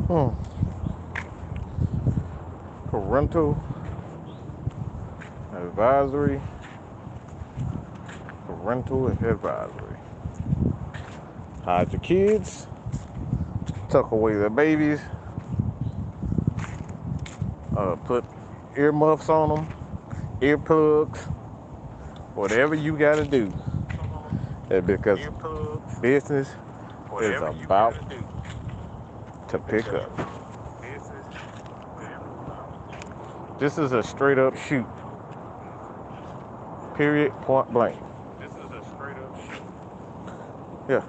Hmm. Parental advisory. Parental advisory. Hide your kids. Tuck away the babies. Put earmuffs on them. Earplugs. Whatever you got to do. Because business is about to pick up. This is a straight up shoot. Period. Point blank. Yeah.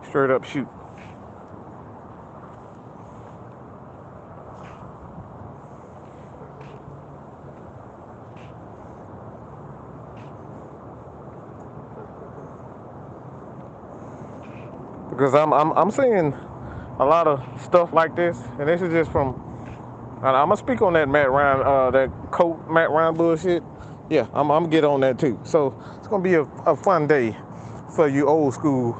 Straight up shoot. Because I'm seeing a lot of stuff like this, and this is just from. And I'm gonna speak on that Matt Ryan, that Colt Matt Ryan bullshit. Yeah, I'm gonna get on that too. So it's gonna be a fun day for you old school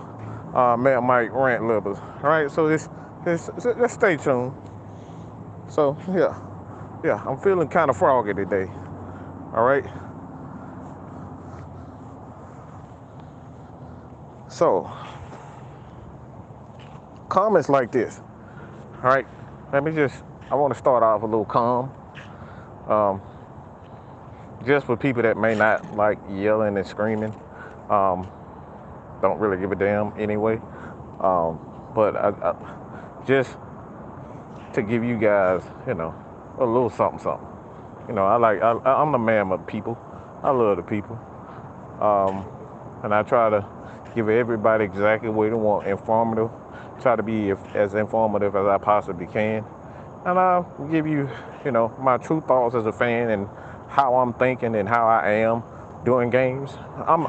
Matt Mike Rant lovers. All right, so let's stay tuned. So yeah, I'm feeling kind of froggy today. All right. So comments like this. All right, I want to start off a little calm. Um, just for people that may not like yelling and screaming. Um, don't really give a damn anyway. But just to give you guys, a little something, something. I'm the man of the people. I love the people. Um, and I try to give everybody exactly what they want, informative. Try to be as informative as I possibly can. And I'll give you, my true thoughts as a fan and how I'm thinking and how I am doing games. I'm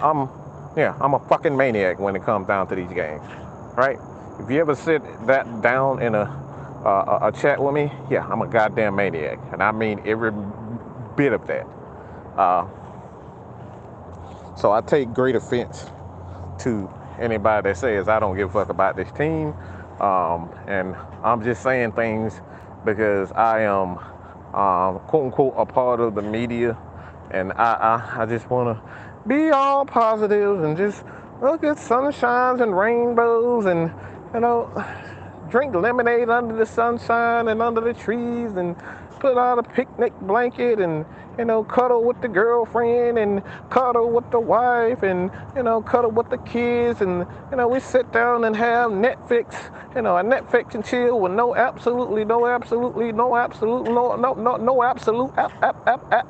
a fucking maniac when it comes down to these games, right? If you ever sit that down in a chat with me, yeah, I'm a goddamn maniac, and I mean every bit of that. Uh, so I take great offense to anybody that says I don't give a fuck about this team, and I'm just saying things because I am, quote unquote, a part of the media, and I just want to be all positive and just look at sunshines and rainbows and you know drink lemonade under the sunshine and under the trees and put out a picnic blanket and cuddle with the girlfriend and cuddle with the wife and cuddle with the kids and we sit down and have Netflix, a Netflix and chill with no absolutely no absolutely no absolute no absolute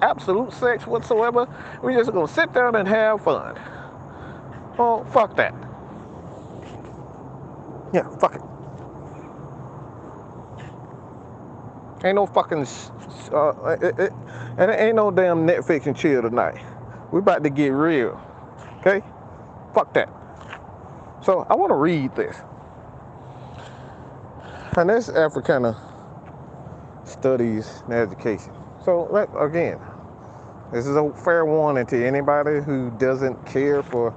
absolute sex whatsoever. We just gonna sit down and have fun. Oh, fuck that. Yeah, fuck it. Ain't no fucking, and it ain't no damn Netflix and chill tonight. We about to get real, okay? Fuck that. So I want to read this, and this Africana Studies and Education. So again, this is a fair warning to anybody who doesn't care for,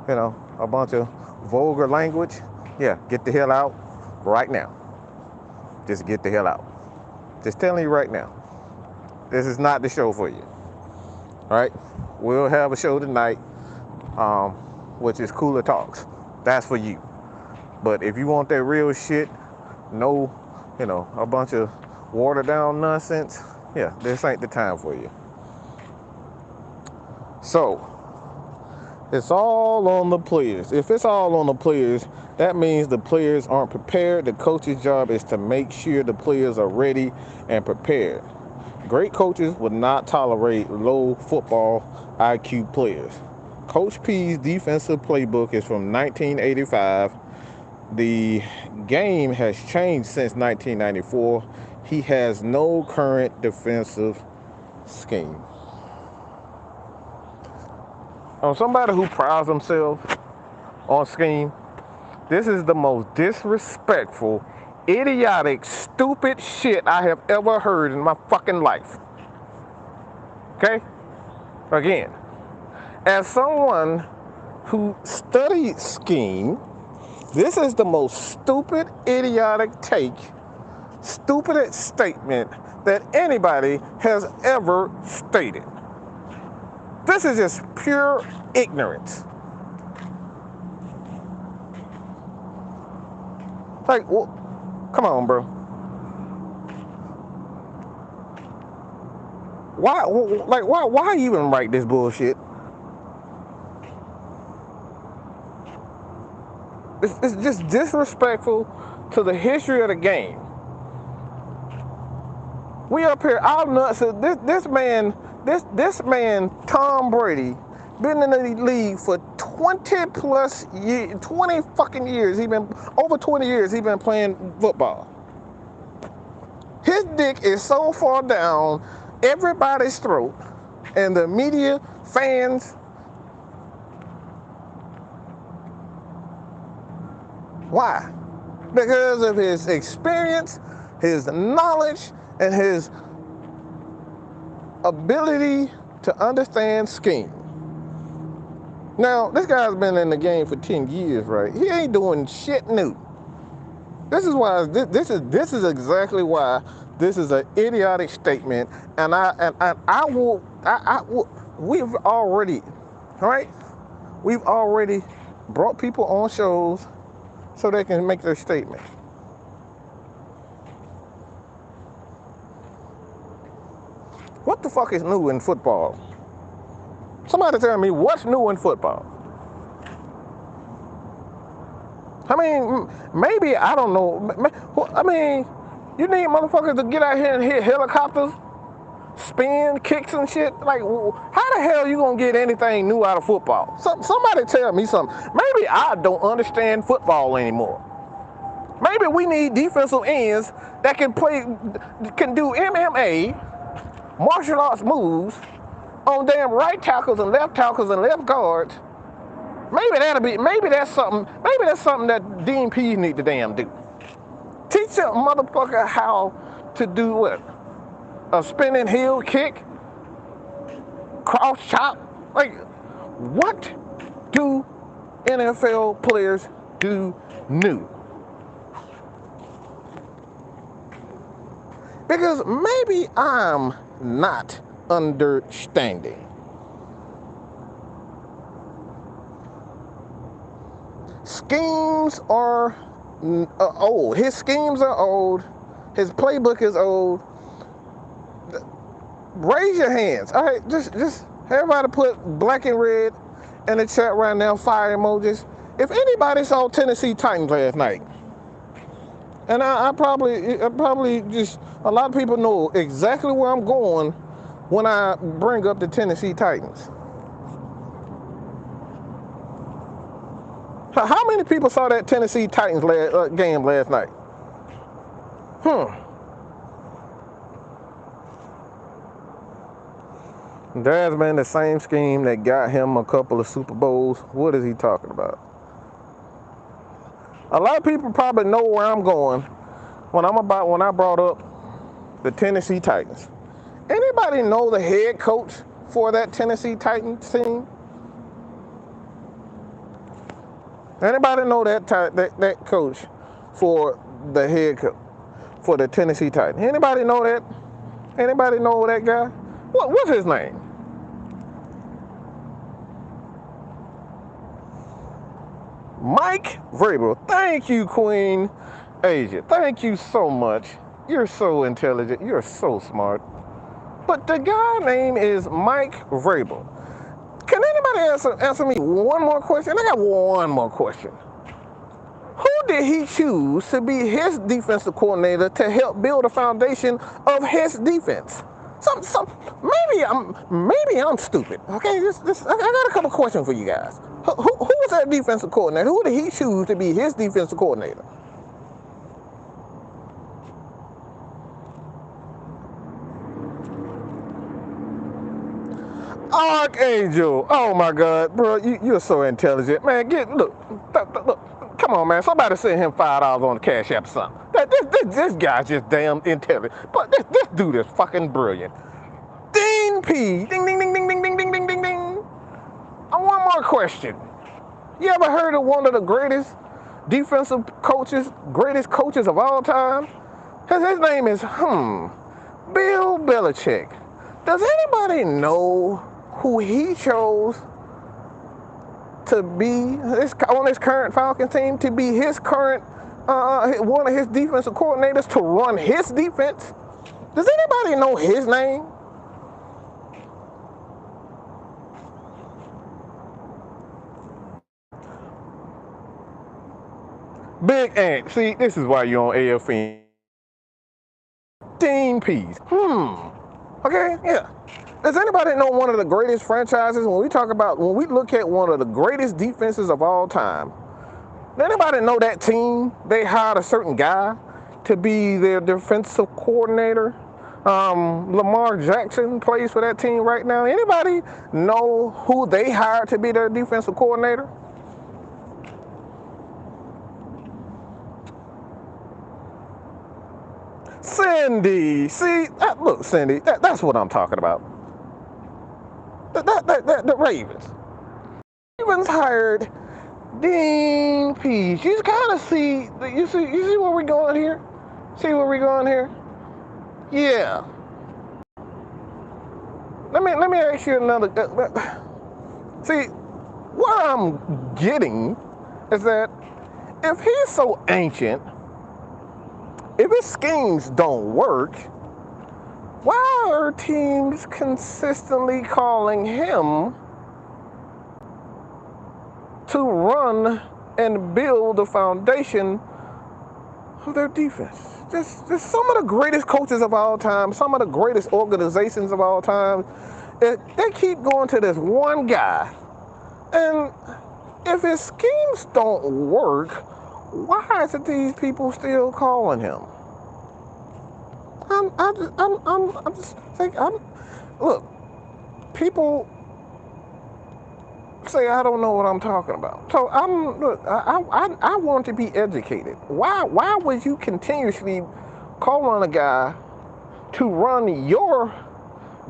a bunch of vulgar language. Yeah, get the hell out right now. Just get the hell out. Just telling you right now. This is not the show for you. All right? We'll have a show tonight, which is Cooler Talks. That's for you. But if you want that real shit, no, a bunch of watered down nonsense, yeah, this ain't the time for you. So, it's all on the players. If it's all on the players, that means the players aren't prepared. The coach's job is to make sure the players are ready and prepared. Great coaches would not tolerate low football IQ players. Coach P's defensive playbook is from 1985. The game has changed since 1994. He has no current defensive scheme. Somebody who prides himself on scheme, this is the most disrespectful, idiotic, stupid shit I have ever heard in my fucking life. Okay? Again, as someone who studied scheme, this is the most stupid, idiotic take stupidest statement that anybody has ever stated. This is just pure ignorance. Like, well, come on, bro. Why even write this bullshit? It's just disrespectful to the history of the game. We up here all nuts. This man, Tom Brady, been in the league for 20 plus years, 20 fucking years. Over 20 years. He been playing football. His dick is so far down everybody's throat, and the media, fans. Why? Because of his experience, his knowledge, and his ability to understand scheme. Now, this guy's been in the game for 10 years, right? He ain't doing shit new. This is why this is exactly why this is an idiotic statement, and we've already, right? We've already brought people on shows so they can make their statement. What the fuck is new in football? Somebody tell me what's new in football. I mean, maybe, I don't know. I mean, you need motherfuckers to get out here and hit helicopters, spin, kicks and shit. Like, how the hell you gonna get anything new out of football? Somebody tell me something. Maybe I don't understand football anymore. Maybe we need defensive ends that can do MMA, martial arts moves on damn right tackles and left guards. Maybe that's something that Dean Pease need to damn do. Teach a motherfucker how to do what? A spinning heel kick? Cross chop? Like, what do NFL players do new? Because maybe I'm not understanding. Schemes are old. His schemes are old. His playbook is old. Raise your hands. All right, just everybody put black and red in the chat right now, fire emojis. If anybody saw Tennessee Titans last night, and I probably just, a lot of people know exactly where I'm going when I bring up the Tennessee Titans. How many people saw that Tennessee Titans game last night? There's been the same scheme that got him a couple of Super Bowls. What is he talking about? A lot of people probably know where I'm going when I brought up the Tennessee Titans. Anybody know the head coach for that Tennessee Titans team? Anybody know that coach for the head coach for the Tennessee Titans? Anybody know that? Anybody know that guy? What's his name? Mike Vrabel. Thank you, Queen Asia. Thank you so much. You're so intelligent. You're so smart. But the guy name is Mike Vrabel. Can anybody answer me one more question? I got one more question. Who did he choose to be his defensive coordinator to help build a foundation of his defense? Maybe I'm stupid. Okay, I got a couple questions for you guys. Who was that defensive coordinator? Who did he choose to be his defensive coordinator? Archangel. Oh my God, bro, you're so intelligent, man. Look, come on, man. Somebody send him $5 on the Cash App or something. This guy's just damn intelligent. But this dude is fucking brilliant. Dean P. Ding, ding, ding, ding, ding, ding, ding, ding, ding, ding. One more question. You ever heard of one of the greatest defensive coaches, greatest coaches of all time? His name is Bill Belichick. Does anybody know who he chose to be on his current Falcons team, to be his current one of his defensive coordinators to run his defense? Does anybody know his name? Big Ant. See, this is why you're on AFN. Dean Pease. Okay, yeah. Does anybody know one of the greatest franchises when we look at one of the greatest defenses of all time? Does anybody know that team? They hired a certain guy to be their defensive coordinator. Lamar Jackson plays for that team right now. Anybody know who they hired to be their defensive coordinator? Cindy. See, look, Cindy, that's what I'm talking about. The Ravens. Ravens hired Dean Pease. You kind of see where we're going here? See where we're going here? Yeah. Let me ask you another. See, what I'm getting is that if he's so ancient, if his schemes don't work, why are teams consistently calling him to run and build the foundation of their defense? Just some of the greatest coaches of all time, some of the greatest organizations of all time, they keep going to this one guy. And if his schemes don't work, why is it these people still calling him? Look, people say I don't know what I'm talking about. So I want to be educated. Why would you continuously call on a guy to run your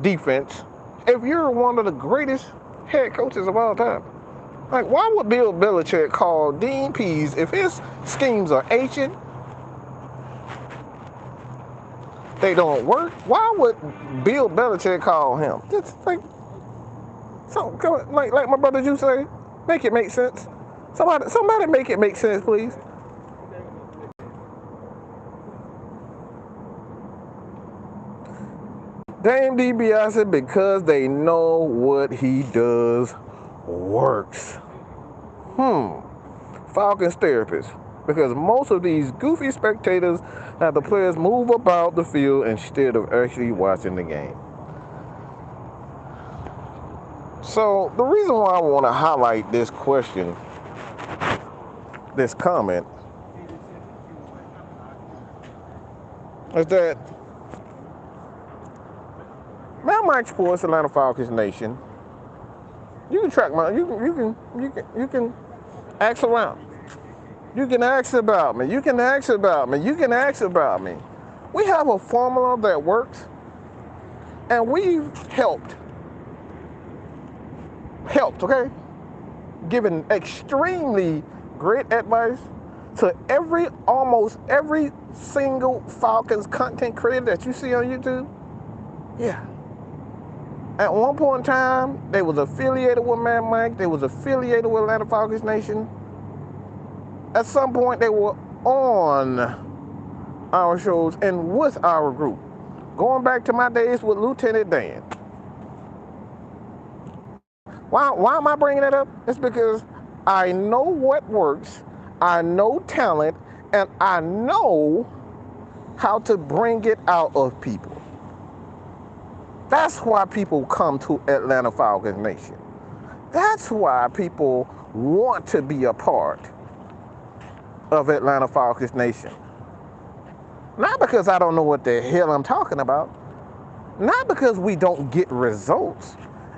defense if you're one of the greatest head coaches of all time? Like, why would Bill Belichick call Dean Pease if his schemes are ancient? They don't work. Why would Bill Belichick call him? It's like, like my brother Juice say, make it make sense. Somebody make it make sense, please. Dame DiBiase, because they know what he does works. Falcons therapist. Because most of these goofy spectators have the players move about the field instead of actually watching the game. So the reason why I want to highlight this question, this comment, is that Mike Sports, Atlanta Falcons Nation, you can track my, you can ask around. You can ask about me. You can ask about me. You can ask about me. We have a formula that works, and we've helped, okay? Given extremely great advice to almost every single Falcons content creator that you see on YouTube. Yeah. At one point in time, they was affiliated with Mad Mike. They was affiliated with Atlanta Falcons Nation. At some point, they were on our shows and with our group. Going back to my days with Lieutenant Dan. Why am I bringing that up? It's because I know what works, I know talent, and I know how to bring it out of people. That's why people come to Atlanta Falcons Nation. That's why people want to be a part of Atlanta Falcons Nation. Not because I don't know what the hell I'm talking about. Not because we don't get results.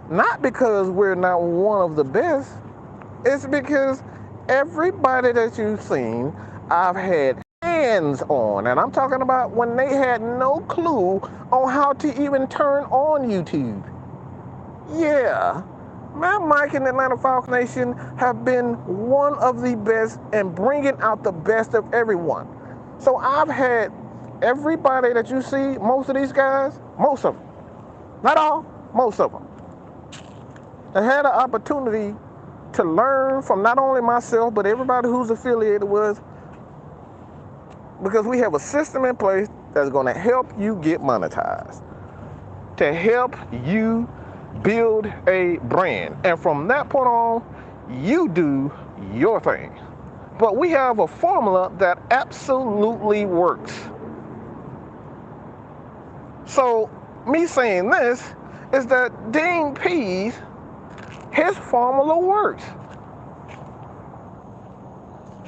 Not because we're not one of the best. It's because everybody that you've seen, I've had hands on. And I'm talking about when they had no clue on how to even turn on YouTube. Yeah. Matt Mike and Atlanta Falcons Nation have been one of the best in bringing out the best of everyone. So I've had everybody that you see, most of these guys, most of them, not all, most of them, I had an opportunity to learn from not only myself, but everybody who's affiliated with us, because we have a system in place that's going to help you get monetized, to help you build a brand. And from that point on, you do your thing. But we have a formula that absolutely works. So me saying this is that Dean P's, his formula works.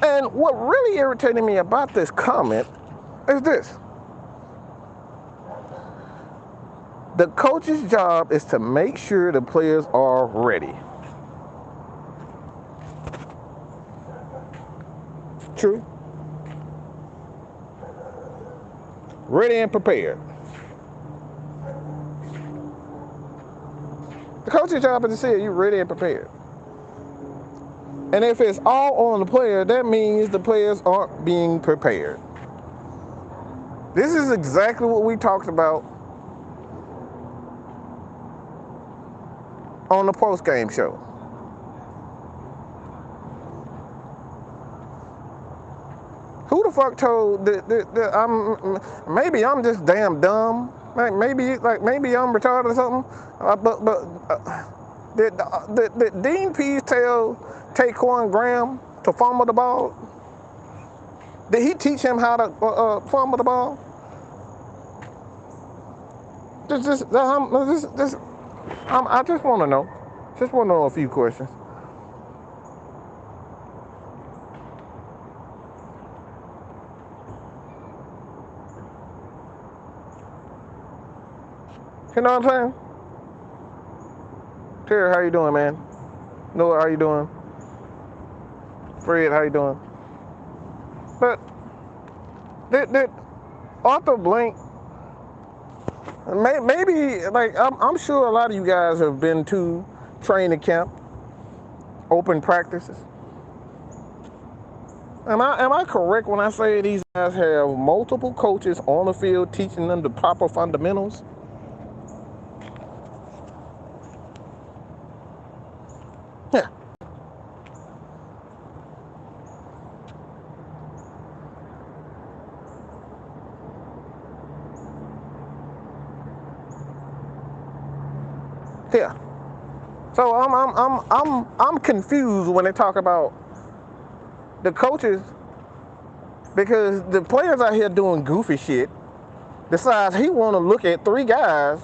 And what really irritated me about this comment is this. The coach's job is to make sure the players are ready. True. Ready and prepared. The coach's job is to say you're ready and prepared. And if it's all on the player, that means the players aren't being prepared. This is exactly what we talked about on the post-game show. Who the fuck told maybe I'm just damn dumb. Maybe I'm retarded or something. Did Dean Pease tell Taquan Graham to fumble the ball? Did he teach him how to fumble the ball? I just want to know. Just want to know a few questions. You know what I'm saying? Terry, how you doing, man? Noah, how you doing? Fred, how you doing? But did Arthur Blank, maybe, like, I'm sure a lot of you guys have been to training camp, open practices. Am I correct when I say these guys have multiple coaches on the field teaching them the proper fundamentals? Yeah. Yeah. So I'm confused when they talk about the coaches, because the players out here doing goofy shit decides he want to look at three guys.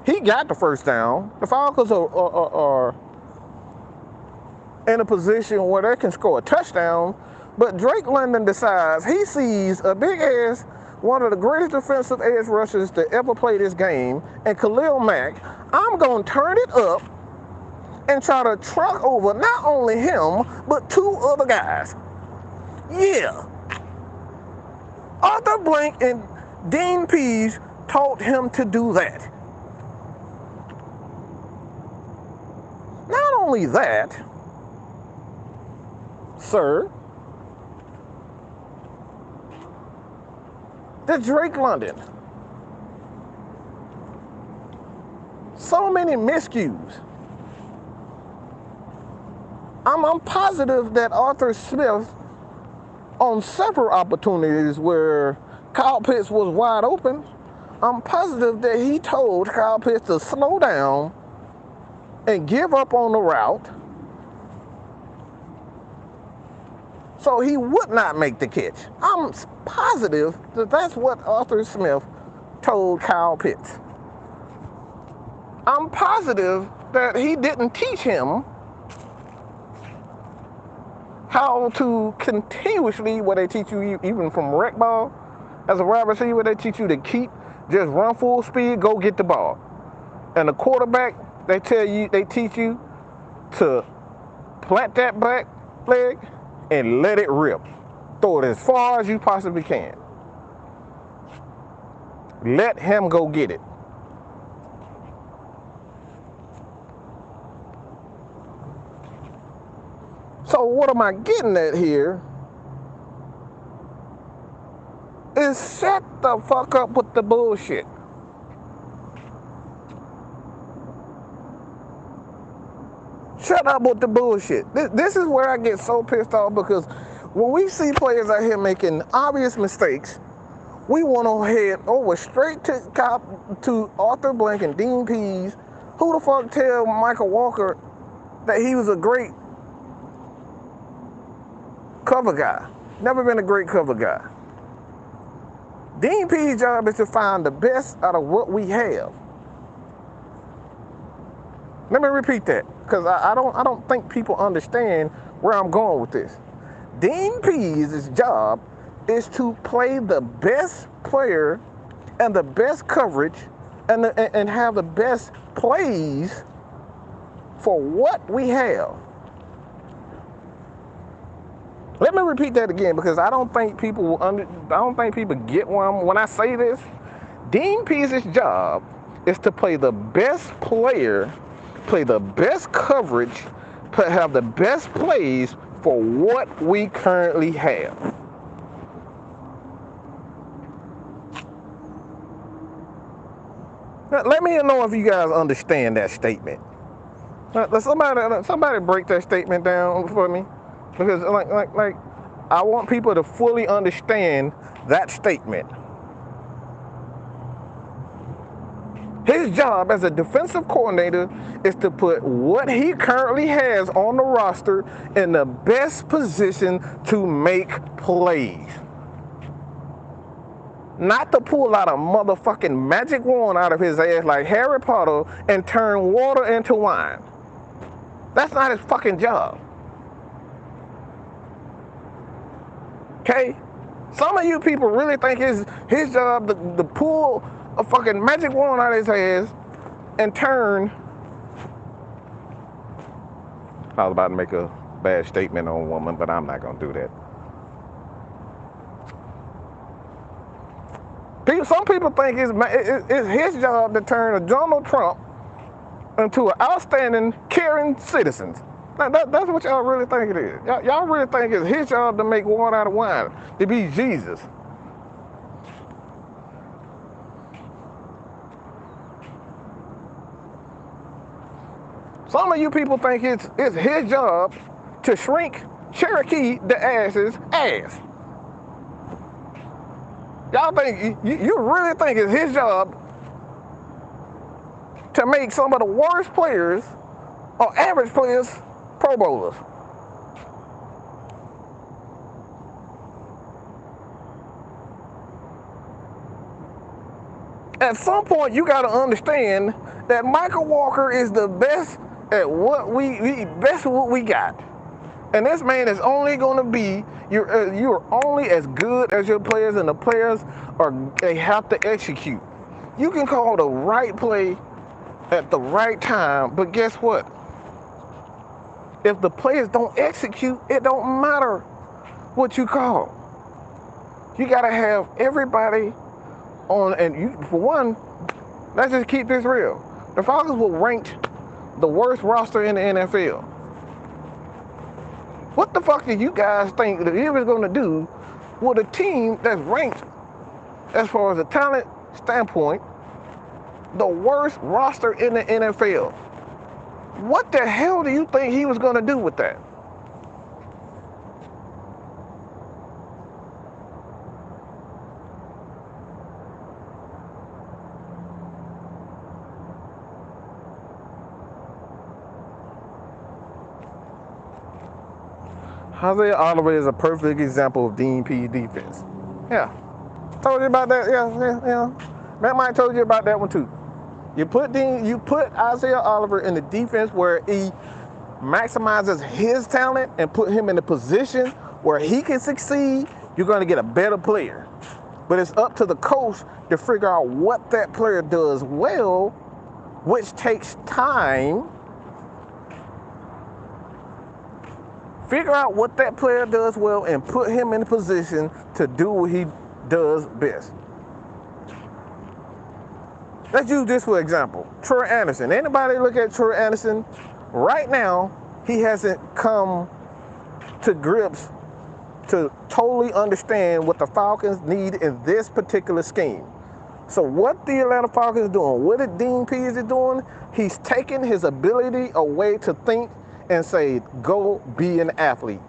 He got the first down. The Falcons are in a position where they can score a touchdown, but Drake London decides he sees a big ass, one of the greatest defensive edge rushers to ever play this game, and Khalil Mack. I'm going to turn it up and try to truck over not only him, but two other guys. Yeah. Arthur Blank and Dean Pease taught him to do that. Not only that, sir, the Drake London. So many miscues. I'm positive that Arthur Smith, on several opportunities where Kyle Pitts was wide open, I'm positive that he told Kyle Pitts to slow down and give up on the route so he would not make the catch. I'm positive that that's what Arthur Smith told Kyle Pitts. I'm positive that he didn't teach him how to continuously, what they teach you even from rec ball, as a wide receiver, they teach you to just run full speed, go get the ball. And the quarterback, they teach you to plant that back leg and let it rip. Throw it as far as you possibly can. Let him go get it. So what am I getting at here is Just shut the fuck up with the bullshit. Shut up with the bullshit. This is where I get so pissed off, because when we see players out here making obvious mistakes, we want to head over straight to Arthur Blank and Dean Pease. Who the fuck tell Michael Walker that he was a great cover guy? Never been a great cover guy. Dean Pease's job is to find the best out of what we have. Let me repeat that, because I don't think people understand where I'm going with this. Dean Pease's job is to play the best player and the best coverage and have the best plays for what we have. Let me repeat that again, because I don't think people get when I say this. Dean Pease's job is to play the best player, play the best coverage, have the best plays for what we currently have. Now, let me know if you guys understand that statement. Let somebody break that statement down for me, because like I want people to fully understand that statement. His job as a defensive coordinator is to put what he currently has on the roster in the best position to make plays. Not to pull out a motherfucking magic wand out of his ass like Harry Potter and turn water into wine. That's not his fucking job. Okay? Some of you people really think his job to pull a fucking magic wand out of his ass and turn. I was about to make a bad statement on a woman, but I'm not gonna do that. Some people think it's his job to turn a Donald Trump into an outstanding, caring citizen. Now, that's what y'all really think it is. Y'all really think it's his job to make water out of wine, to be Jesus. Some of you people think it's his job to shrink Cherokee the ass's ass. Y'all think, you really think it's his job to make some of the worst players or average players Pro Bowlers? At some point, you got to understand that Michael Walker is the best at what we got. And this man is only going to be, you're only as good as your players, and the players they have to execute. You can call the right play at the right time, but guess what? If the players don't execute, it don't matter what you call. You got to have everybody on, and for one, let's just keep this real. The Falcons were ranked the worst roster in the NFL. What the fuck do you guys think that he was going to do with a team that's ranked, as far as a talent standpoint, the worst roster in the NFL? What the hell do you think he was going to do with that? Isaiah Oliver is a perfect example of Dean Pease defense. Yeah. Told you about that? Yeah. Matt Mike told you about that one too. You put Isaiah Oliver in the defense where he maximizes his talent and put him in a position where he can succeed, you're going to get a better player. But it's up to the coach to figure out what that player does well, which takes time. Figure out what that player does well and put him in a position to do what he does best. Let's use this for example. Troy Anderson. Anybody look at Troy Anderson? Right now, he hasn't come to grips to totally understand what the Falcons need in this particular scheme. So what the Atlanta Falcons is doing, what Dean Pease is doing, he's taking his ability away to think and say, go be an athlete.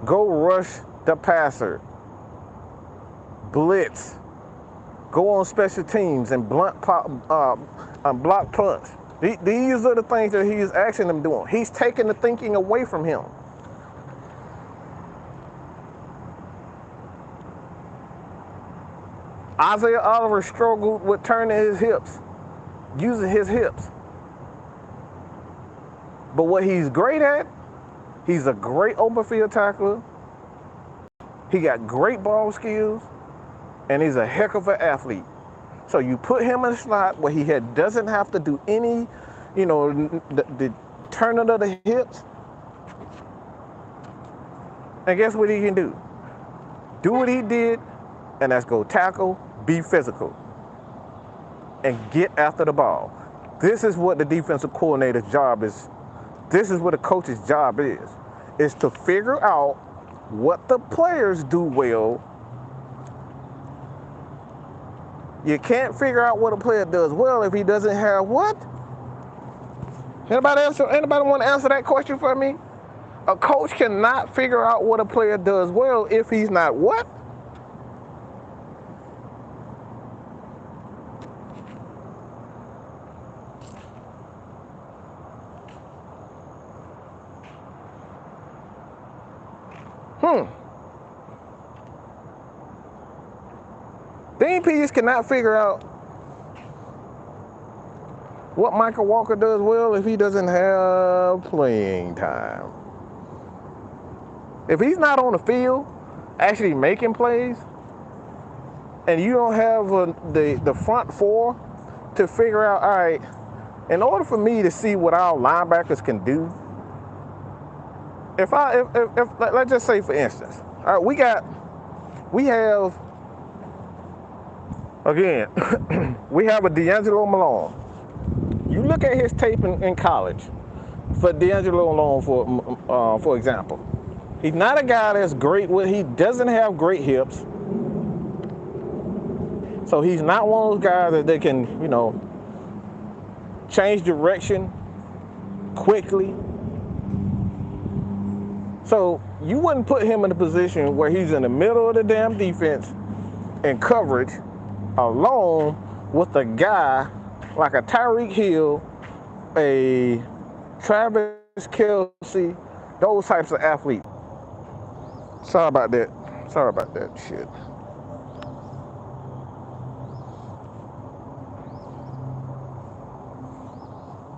Go rush the passer. Blitz. Go on special teams and block punts. These are the things that he's asking them doing. He's taking the thinking away from him. Isaiah Oliver struggled with turning his hips, using his hips. But what he's great at, he's a great open field tackler. He got great ball skills, and he's a heck of an athlete. So you put him in a slot where he doesn't have to do any, the turning of the hips. And guess what he can do? Do what he did, and that's go tackle, be physical, and get after the ball. This is what the defensive coordinator's job is. This is what the coach's job is to figure out what the players do well. You can't figure out what a player does well if he doesn't have what? Anybody want to answer that question for me? A coach cannot figure out what a player does well if he's not what? Dean Pease cannot figure out what Michael Walker does well if he doesn't have playing time. If he's not on the field actually making plays, and you don't have the front four to figure out, all right, in order for me to see what our linebackers can do, if let's just say, for instance, all right, we have a D'Angelo Malone. You look at his tape in college for D'Angelo Malone, for example. He's not a guy that's great he doesn't have great hips. So he's not one of those guys that they can, change direction quickly. So you wouldn't put him in a position where he's in the middle of the damn defense in coverage alone with a guy like a Tyreek Hill, a Travis Kelce, those types of athletes. Sorry about that shit.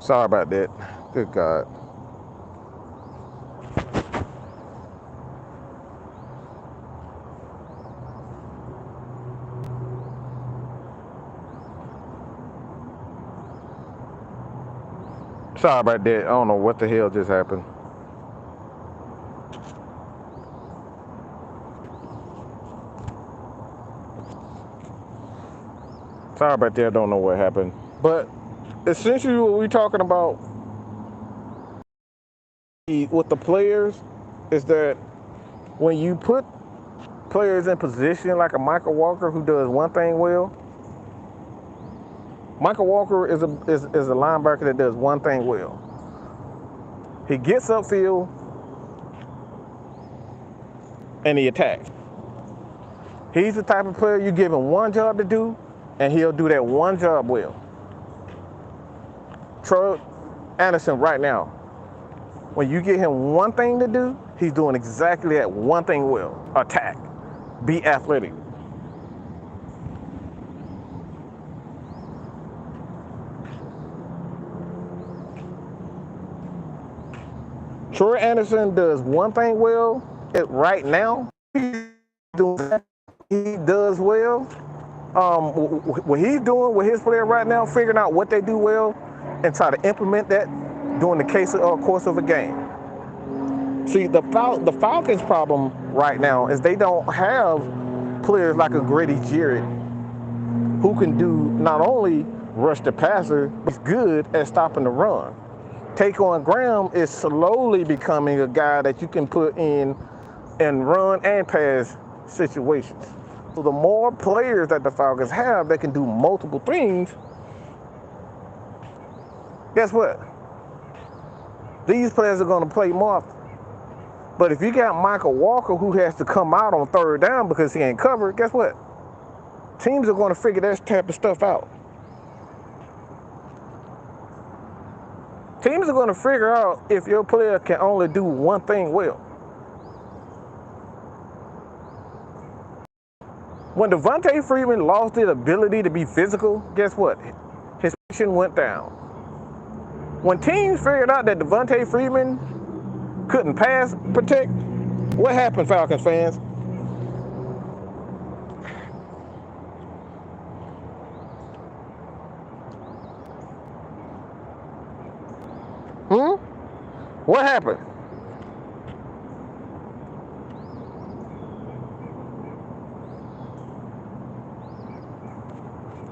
Sorry about that. Good God. Sorry about that. I don't know what the hell just happened. Sorry about that. I don't know what happened. But essentially what we're talking about with the players is that when you put players in position like a Michael Walker who does one thing well, Michael Walker is a linebacker that does one thing well. He gets upfield and he attacks. He's the type of player you give him one job to do and he'll do that one job well. Troy Anderson right now, when you give him one thing to do, he's doing exactly that one thing well. Attack. Be athletic. Troy Anderson does one thing well right now. He does well. What he's doing with his player right now, figuring out what they do well and try to implement that during the course of a game. See, the Falcons' problem right now is they don't have players like a Grady Jarrett who can do not only rush the passer, but he's good at stopping the run. Taquan Graham is slowly becoming a guy that you can put in and run and pass situations. So the more players that the Falcons have that can do multiple things, guess what? These players are going to play more. But if you got Michael Walker who has to come out on third down because he ain't covered, guess what? Teams are going to figure that type of stuff out. Teams are going to figure out if your player can only do one thing well. When Devontae Freeman lost his ability to be physical, guess what? His position went down. When teams figured out that Devontae Freeman couldn't pass protect, what happened, Falcons fans? What happened?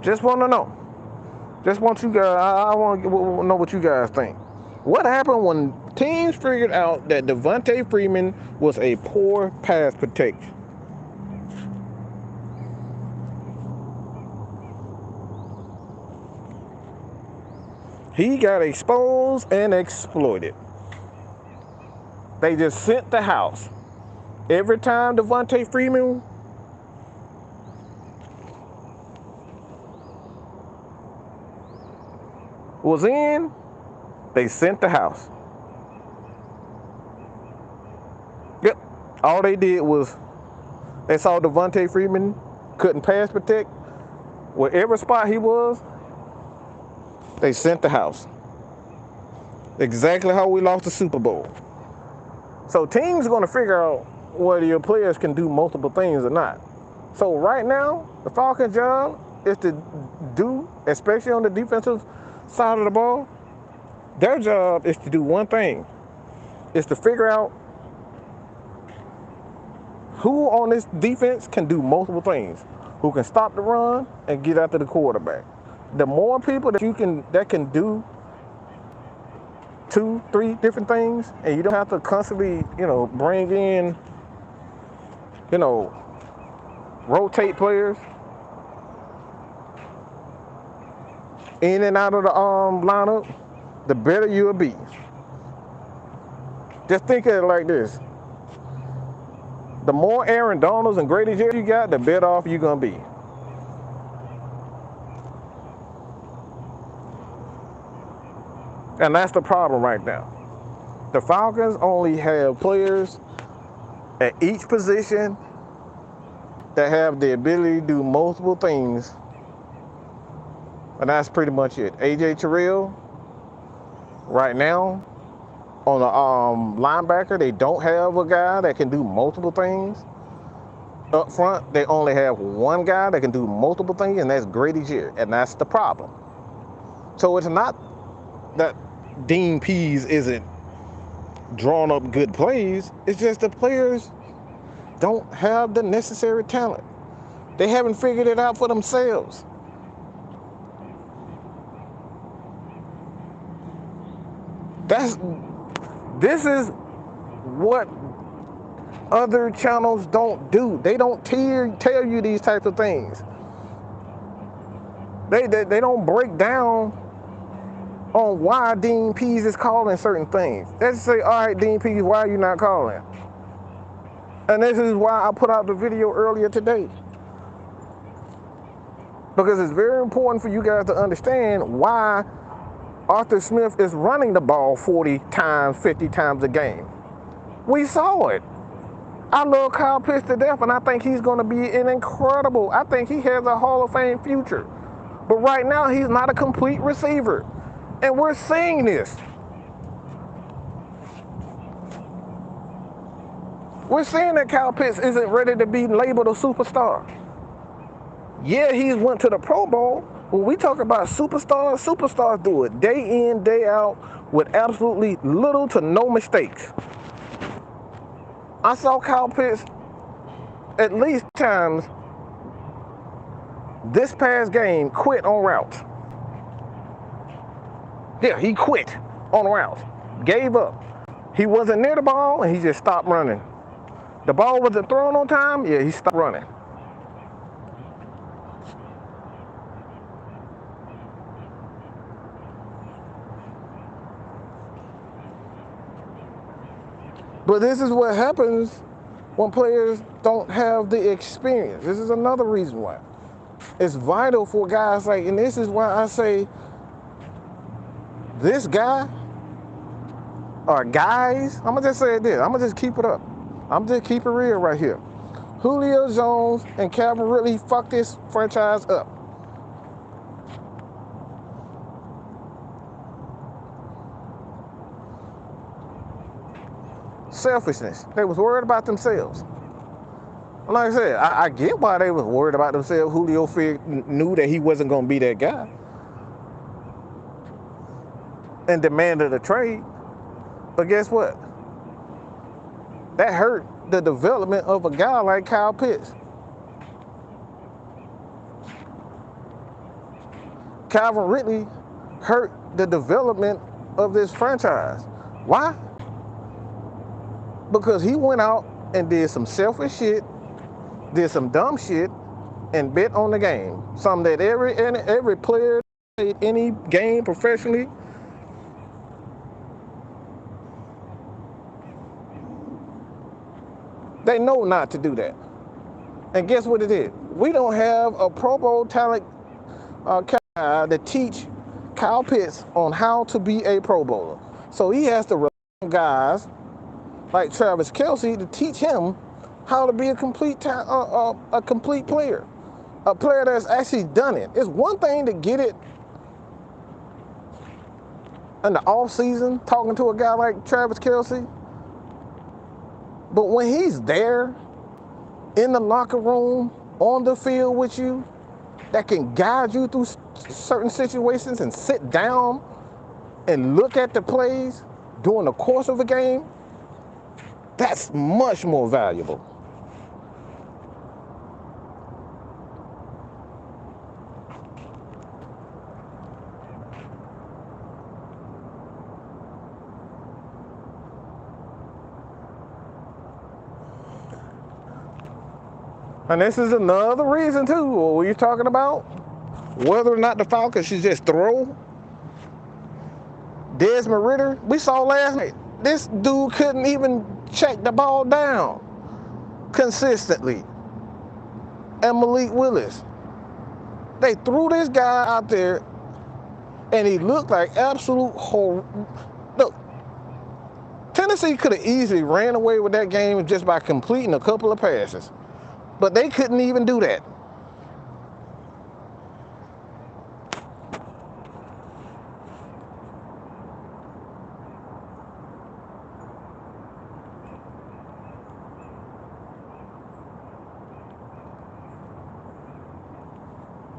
Just want to know. Just want you guys, I want to know what you guys think. What happened when teams figured out that Devontae Freeman was a poor pass protector? He got exposed and exploited. They just sent the house. Every time Devontae Freeman was in, they sent the house. Yep. All they did was they saw Devontae Freeman couldn't pass protect. Wherever spot he was, they sent the house. Exactly how we lost the Super Bowl. So teams are going to figure out whether your players can do multiple things or not. So right now, the Falcons' job is to do, especially on the defensive side of the ball, their job is to do one thing. Is to figure out who on this defense can do multiple things. Who can stop the run and get after the quarterback. The more people that can do 2, 3 different things, and you don't have to constantly, bring in, rotate players in and out of the lineup, the better you'll be. Just think of it like this. The more Aaron Donalds and Grady Jarrett you got, the better off you're going to be. And that's the problem right now. The Falcons only have players at each position that have the ability to do multiple things. And that's pretty much it. AJ Terrell, right now, on the linebacker, they don't have a guy that can do multiple things. Up front, they only have one guy that can do multiple things, and that's Grady Jarrett. And that's the problem. So it's not that Dean Pease isn't drawing up good plays. It's just the players don't have the necessary talent. They haven't figured it out for themselves. This is what other channels don't do. They don't tell you these types of things. They don't break down on why Dean Pease is calling certain things. They just say, all right, Dean Pease, why are you not calling? And this is why I put out the video earlier today. Because it's very important for you guys to understand why Arthur Smith is running the ball 40 times, 50 times a game. We saw it. I love Kyle Pitts to death, and I think he's going to be an incredible, I think he has a Hall of Fame future. But right now, he's not a complete receiver. And we're seeing this. We're seeing that Kyle Pitts isn't ready to be labeled a superstar. Yeah, he went to the Pro Bowl. When we talk about superstars, superstars do it day in, day out with absolutely little to no mistakes. I saw Kyle Pitts at least times this past game quit on routes. Yeah, he quit. on routes. Gave up. He wasn't near the ball, and he just stopped running. The ball wasn't thrown on time, yeah, he stopped running. But this is what happens when players don't have the experience. This is another reason why. It's vital for guys like, and this is why I say this guy, or guys, I'm gonna just say this, I'm gonna just keep it up. I'm just keep it real right here. Julio Jones and Calvin Ridley fucked this franchise up. Selfishness. They was worried about themselves. Like I said, I get why they was worried about themselves. Julio knew that he wasn't gonna be that guy and demanded a trade. But guess what? That hurt the development of a guy like Kyle Pitts. Calvin Ridley hurt the development of this franchise. Why? Because he went out and did some selfish shit, did some dumb shit, and bet on the game. Something that every player played any game professionally. They know not to do that. And guess what it is? We don't have a Pro Bowl talent guy to teach Kyle Pitts on how to be a Pro Bowler. So he has to rely on guys like Travis Kelce to teach him how to be a complete player, a player that's actually done it. It's one thing to get it in the off season, talking to a guy like Travis Kelce, but when he's there in the locker room, on the field with you, that can guide you through certain situations and sit down and look at the plays during the course of a game, that's much more valuable. And this is another reason too, what you're talking about, whether or not the Falcons should just throw Desmond Ridder. We saw last night, this dude couldn't even check the ball down consistently. And Malik Willis, they threw this guy out there and he looked like absolute horror. Look, Tennessee could have easily ran away with that game just by completing a couple of passes. But they couldn't even do that.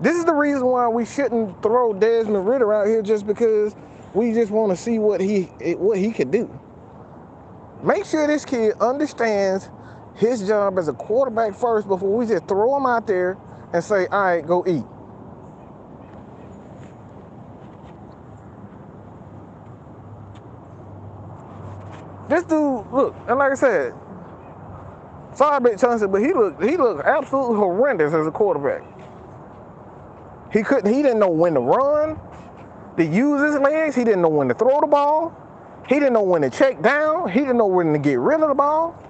This is the reason why we shouldn't throw Desmond Ridder out here, just because we just want to see what he could do. Make sure this kid understands his job as a quarterback first before we just throw him out there and say, all right, go eat. This dude, look, and like I said, sorry, Big Chauncey, but he looked absolutely horrendous as a quarterback. He didn't know when to run, to use his legs. He didn't know when to throw the ball. He didn't know when to check down. He didn't know when to get rid of the ball.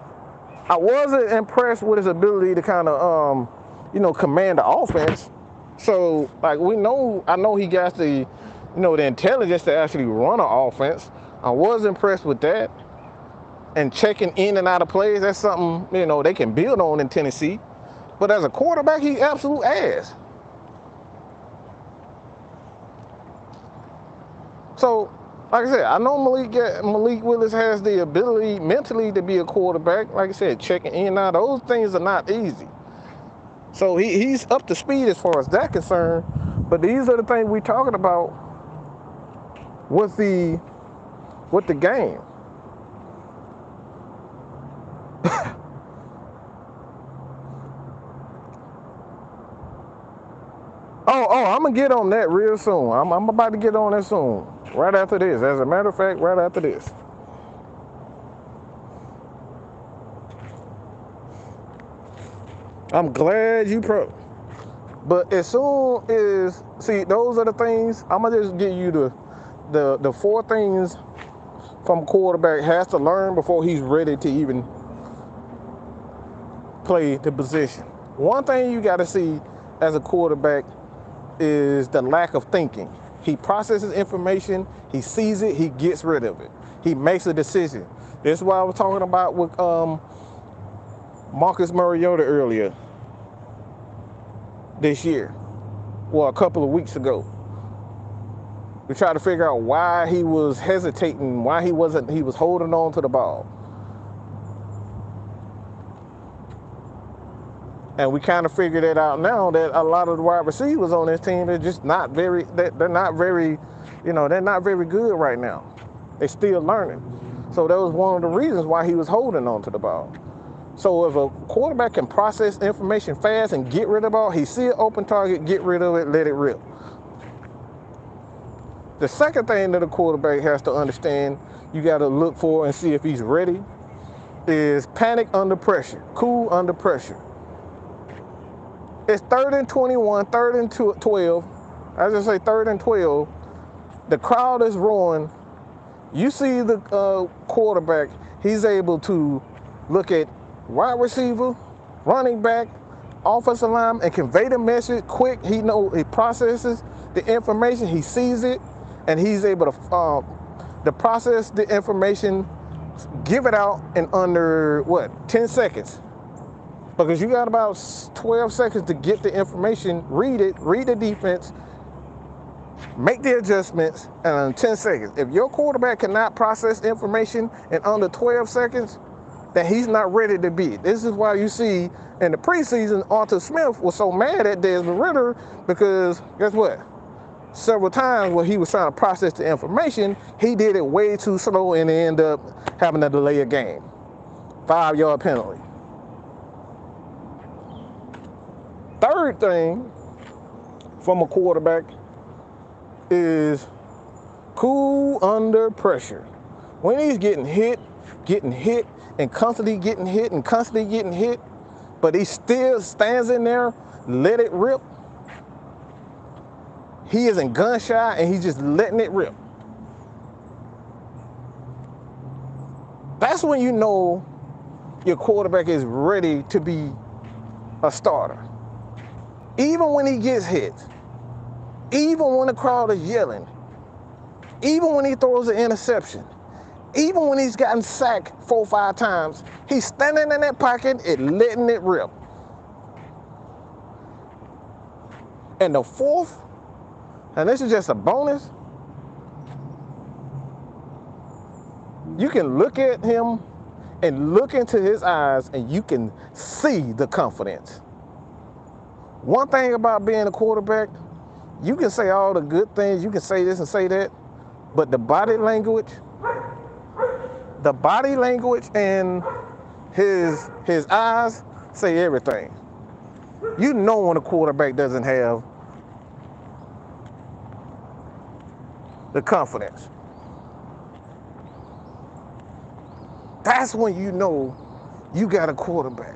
I wasn't impressed with his ability to kind of, command the offense. So, like, I know he got the intelligence to actually run an offense. I was impressed with that. And checking in and out of plays, that's something, they can build on in Tennessee. But as a quarterback, he's absolute ass. So, like I said, I know Malik Willis has the ability mentally to be a quarterback. Like I said, checking in and out, those things are not easy. So he's up to speed as far as that concerned. But these are the things we're talking about with the game. Oh, I'm gonna get on that real soon. I'm about to get on that soon. Right after this. As a matter of fact, right after this. I'm glad you pro. But as soon as, see, those are the things, I'm going to just give you the four things from quarterback has to learn before he's ready to even play the position. One thing you got to see as a quarterback is the lack of thinking. He processes information, he sees it, he gets rid of it. He makes a decision. This is what I was talking about with Marcus Mariota earlier this year. Well, a couple of weeks ago. We tried to figure out why he was hesitating, why he was holding on to the ball. And we kind of figured it out now that a lot of the wide receivers on this team are just not very, they're not very good right now. They're still learning. So that was one of the reasons why he was holding on to the ball. So if a quarterback can process information fast and get rid of the ball, he see an open target, get rid of it, let it rip. The second thing that a quarterback has to understand, you got to look for and see if he's ready, is panic under pressure, cool under pressure. It's 3rd and 21, 3rd and 12. I just say 3rd and 12. The crowd is roaring. You see the quarterback, he's able to look at wide receiver, running back, offensive line, and convey the message quick. He processes the information, he sees it, and he's able to process the information, give it out in under, 10 seconds. Because you got about 12 seconds to get the information, read it, read the defense, make the adjustments, and in 10 seconds. If your quarterback cannot process information in under 12 seconds, then he's not ready to be. This is why you see in the preseason, Arthur Smith was so mad at Desmond Ridder because guess what? Several times when he was trying to process the information, he did it way too slow and ended up having to delay a game. 5-yard penalty. Third thing from a quarterback is cool under pressure. When he's getting hit, and constantly getting hit, but he still stands in there, let it rip. He isn't gun shy and he's just letting it rip. That's when you know your quarterback is ready to be a starter. Even when he gets hit, even when the crowd is yelling, even when he throws an interception, even when he's gotten sacked 4 or 5 times, he's standing in that pocket and letting it rip. And the fourth, and this is just a bonus, you can look at him and look into his eyes and you can see the confidence. One thing about being a quarterback, you can say all the good things, you can say this and say that, but the body language and his eyes say everything. You know when a quarterback doesn't have the confidence. That's when you know you got a quarterback.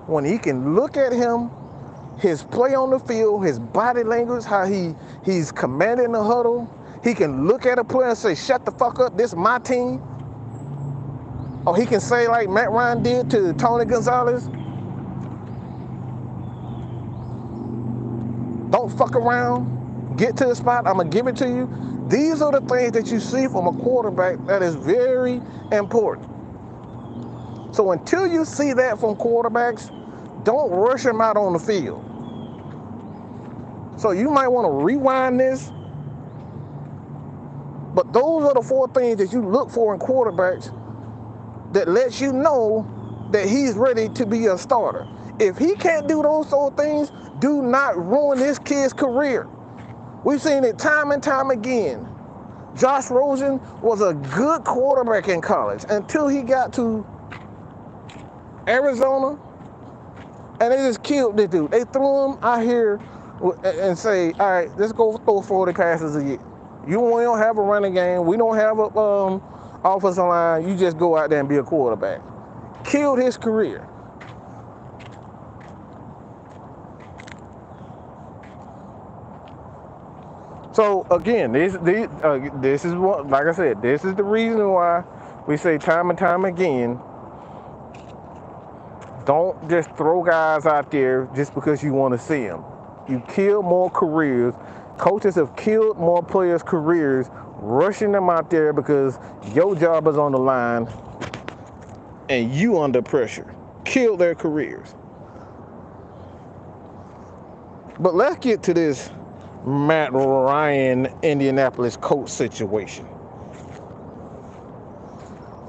When he can look at him, his play on the field, his body language, how he's commanding the huddle. He can look at a player and say, shut the fuck up, this is my team. Or he can say like Matt Ryan did to Tony Gonzalez, don't fuck around, get to the spot, I'm gonna give it to you. These are the things that you see from a quarterback that is very important. So until you see that from quarterbacks, don't rush them out on the field. So you might want to rewind this, but those are the 4 things that you look for in quarterbacks that lets you know that he's ready to be a starter. If he can't do those 4 things, do not ruin this kid's career. We've seen it time and time again. Josh Rosen was a good quarterback in college until he got to Arizona, and they just killed this dude. They threw him out here and say, all right, let's go throw 40 passes a We don't have a running game. We don't have a offensive line. You just go out there and be a quarterback. Killed his career. So again, this is what, like I said, this is the reason why we say time and time again, don't just throw guys out there just because you want to see them. You kill more careers. Coaches have killed more players' careers rushing them out there because your job is on the line and you under pressure. Kill their careers. But let's get to this Matt Ryan Indianapolis Colts situation.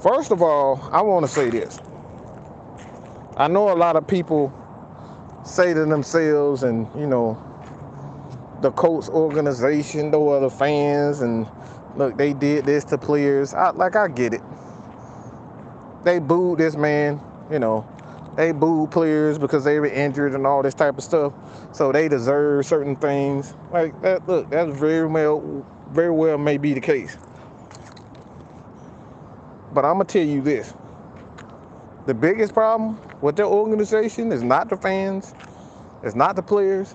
First of all, I want to say this. I know a lot of people say to themselves, and you know, the Colts organization or the fans, and look, they did this to players. I get it. They booed this man, you know. They booed players because they were injured and all this type of stuff. So they deserve certain things. Like that, look, that very well may be the case. But I'm gonna tell you this. The biggest problem with their organization is not the fans, it's not the players,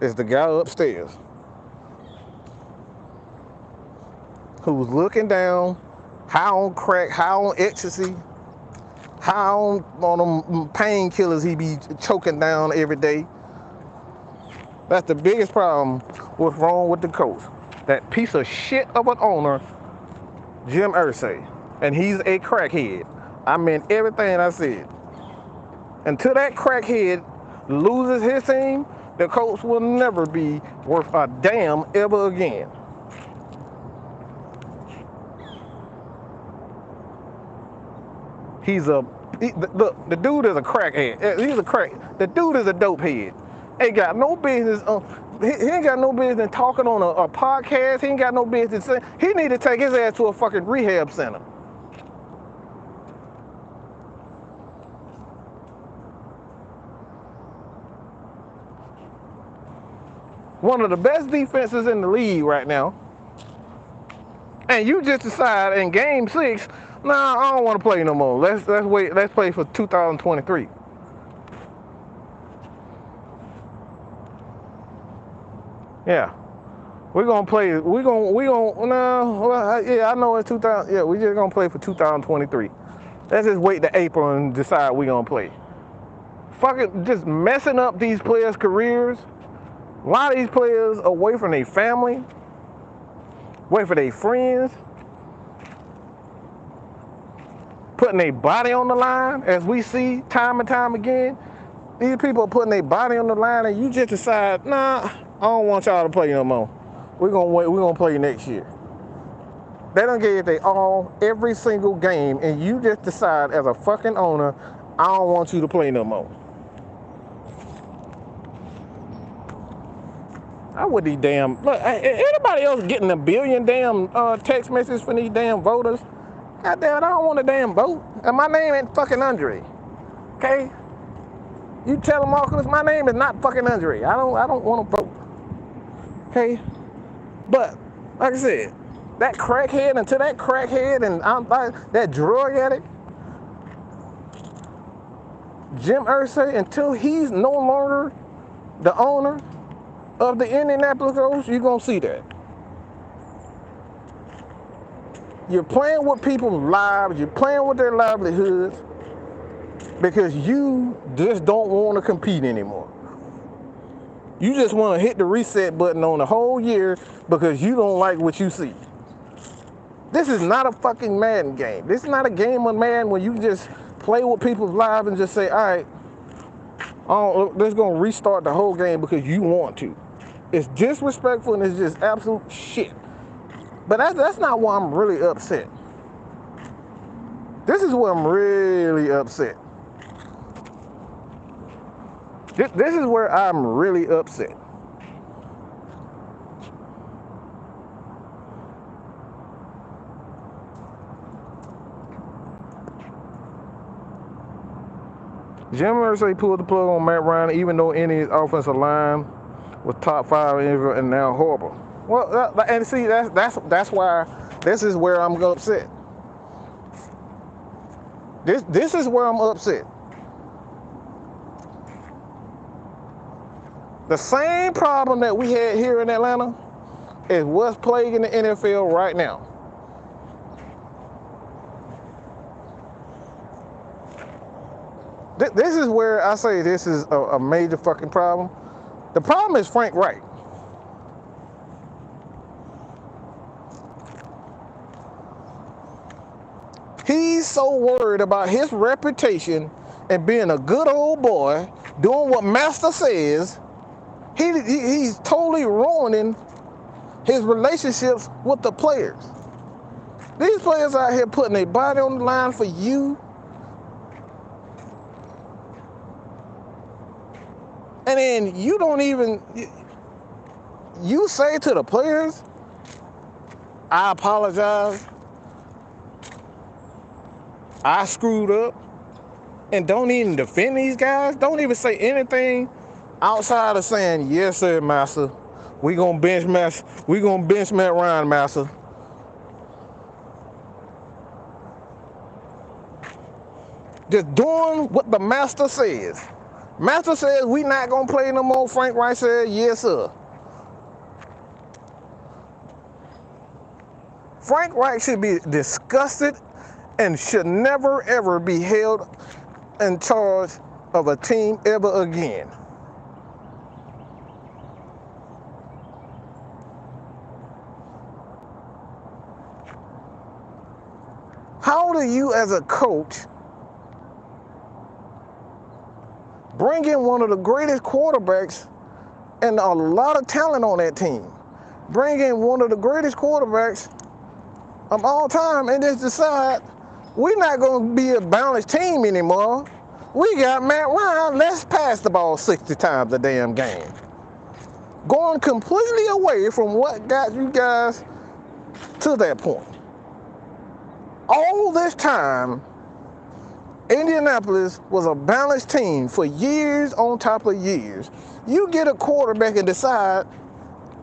it's the guy upstairs who's looking down, high on crack, high on ecstasy, high on them painkillers he be choking down every day. That's the biggest problem. What's wrong with the Colts? That piece of shit of an owner, Jim Irsay, and he's a crackhead. I meant everything I said. Until that crackhead loses his team, the Colts will never be worth a damn ever again. Look, the dude is a crackhead. He's a crack. The dude is a dope head. Ain't got no business. He ain't got no business talking on a podcast. He ain't got no business saying. He need to take his ass to a fucking rehab center. One of the best defenses in the league right now. And you just decide in game 6, nah, I don't want to play no more. Let's wait. Let's play for 2023. Yeah, we're gonna play. Yeah, I know it's 2000. Yeah, we just gonna play for 2023. Let's just wait to April and decide we're gonna play. Fucking just messing up these players' careers. A lot of these players away from their family, away from their friends, putting their body on the line, as we see time and time again. These people are putting their body on the line, and you just decide, nah, I don't want y'all to play no more. We're gonna wait. We're gonna play next year. They done gave they all every single game, and you just decide as a fucking owner, I don't want you to play no more. I would these damn look. Anybody else getting a billion damn text messages from these damn voters? God damn it, I don't want a damn vote. And my name ain't fucking Andre. Okay? You tell them, Marcus, my name is not fucking Andre. I don't want to vote. Okay? But like I said, that crackhead, until that crackhead and that drug addict, Jim Irsay, until he's no longer the owner of the Indianapolis Colts, you're gonna see that. You're playing with people's lives, you're playing with their livelihoods because you just don't want to compete anymore. You just want to hit the reset button on the whole year because you don't like what you see. This is not a fucking Madden game. This is not a game of Madden where you just play with people's lives and just say, all right, let's go restart the whole game because you want to. It's disrespectful and it's just absolute shit. But that's not why I'm really upset. This is where I'm really upset. This is where I'm really upset. Jim Irsay pulled the plug on Matt Ryan, even though any offensive line was top 5 and now horrible. Well, and see, that's why this is where I'm upset. This is where I'm upset. The same problem that we had here in Atlanta is what's plaguing the NFL right now. This is where I say this is a major fucking problem. The problem is Frank Reich. He's so worried about his reputation and being a good old boy, doing what Master says. He's totally ruining his relationships with the players. These players out here putting their body on the line for you. And then you don't even, you say to the players, I apologize, I screwed up, and don't even defend these guys, don't even say anything outside of saying, yes sir, master, we gonna bench Matt Ryan, master. Just doing what the master says. Master says we not gonna play no more. Frank Reich said, yes sir. Frank Reich should be disgusted and should never ever be held in charge of a team ever again. How do you as a coach bring in one of the greatest quarterbacks and a lot of talent on that team? Bring in one of the greatest quarterbacks of all time and just decide we're not going to be a balanced team anymore. We got Matt Ryan, let's pass the ball 60 times a damn game. Going completely away from what got you guys to that point. All this time, Indianapolis was a balanced team for years on top of years. You get a quarterback and decide,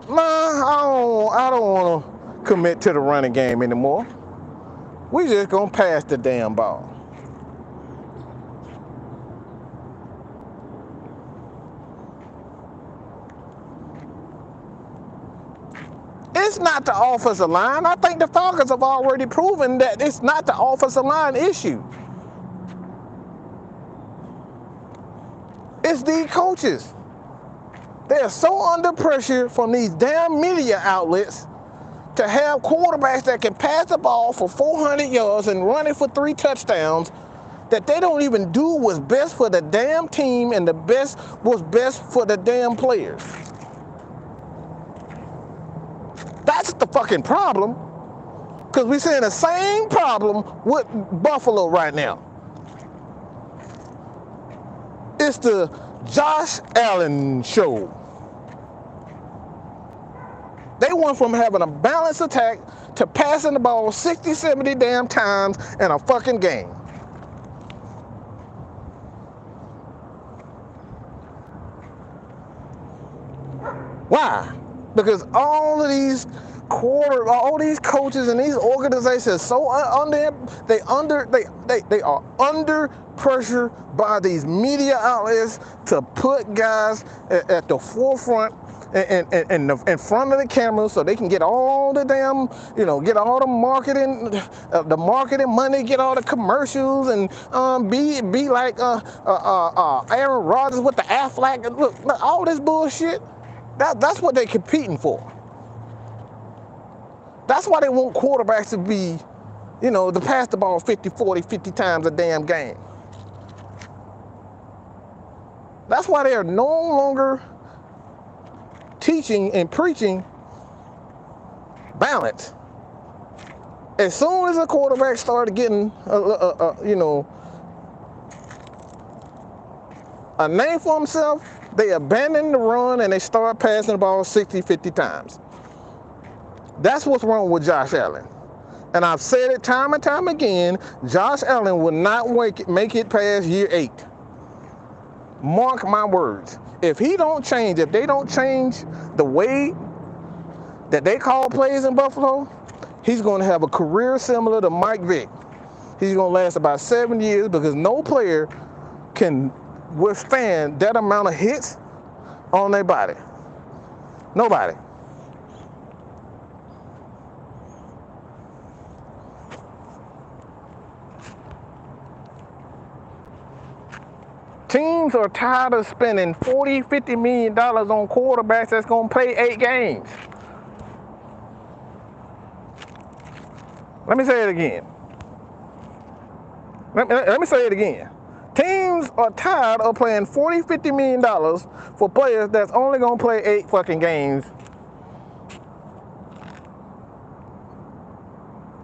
nah, I don't want to commit to the running game anymore. We just gonna pass the damn ball. It's not the offensive line. I think the Falcons have already proven that it's not the offensive line issue. It's the coaches. They're so under pressure from these damn media outlets to have quarterbacks that can pass the ball for 400 yards and run it for 3 touchdowns that they don't even do what's best for the damn team and what's best for the damn players. That's the fucking problem. Because we're seeing the same problem with Buffalo right now. It's the Josh Allen show. They went from having a balanced attack to passing the ball 60, 70 damn times in a fucking game. Why? Because all these coaches and these organizations so they are under pressure by these media outlets to put guys at the forefront and in front of the camera so they can get all the damn, get all the marketing money, get all the commercials, and be like Aaron Rodgers with the Aflac. Look, all this bullshit. That's what they're competing for. That's why they want quarterbacks to be, to pass the ball 50 times a damn game. That's why they are no longer teaching and preaching balance. As soon as a quarterback started getting, a name for himself, they abandon the run and they start passing the ball 60, 50 times. That's what's wrong with Josh Allen. And I've said it time and time again, Josh Allen will not make it past year 8. Mark my words. if they don't change the way that they call plays in Buffalo, he's going to have a career similar to Mike Vick. He's going to last about 7 years because no player can withstand that amount of hits on their body. Nobody. Teams are tired of spending $40, $50 million on quarterbacks that's going to play 8 games. Let me say it again. Let me say it again. Teams are tired of playing $40, $50 million for players that's only going to play 8 fucking games.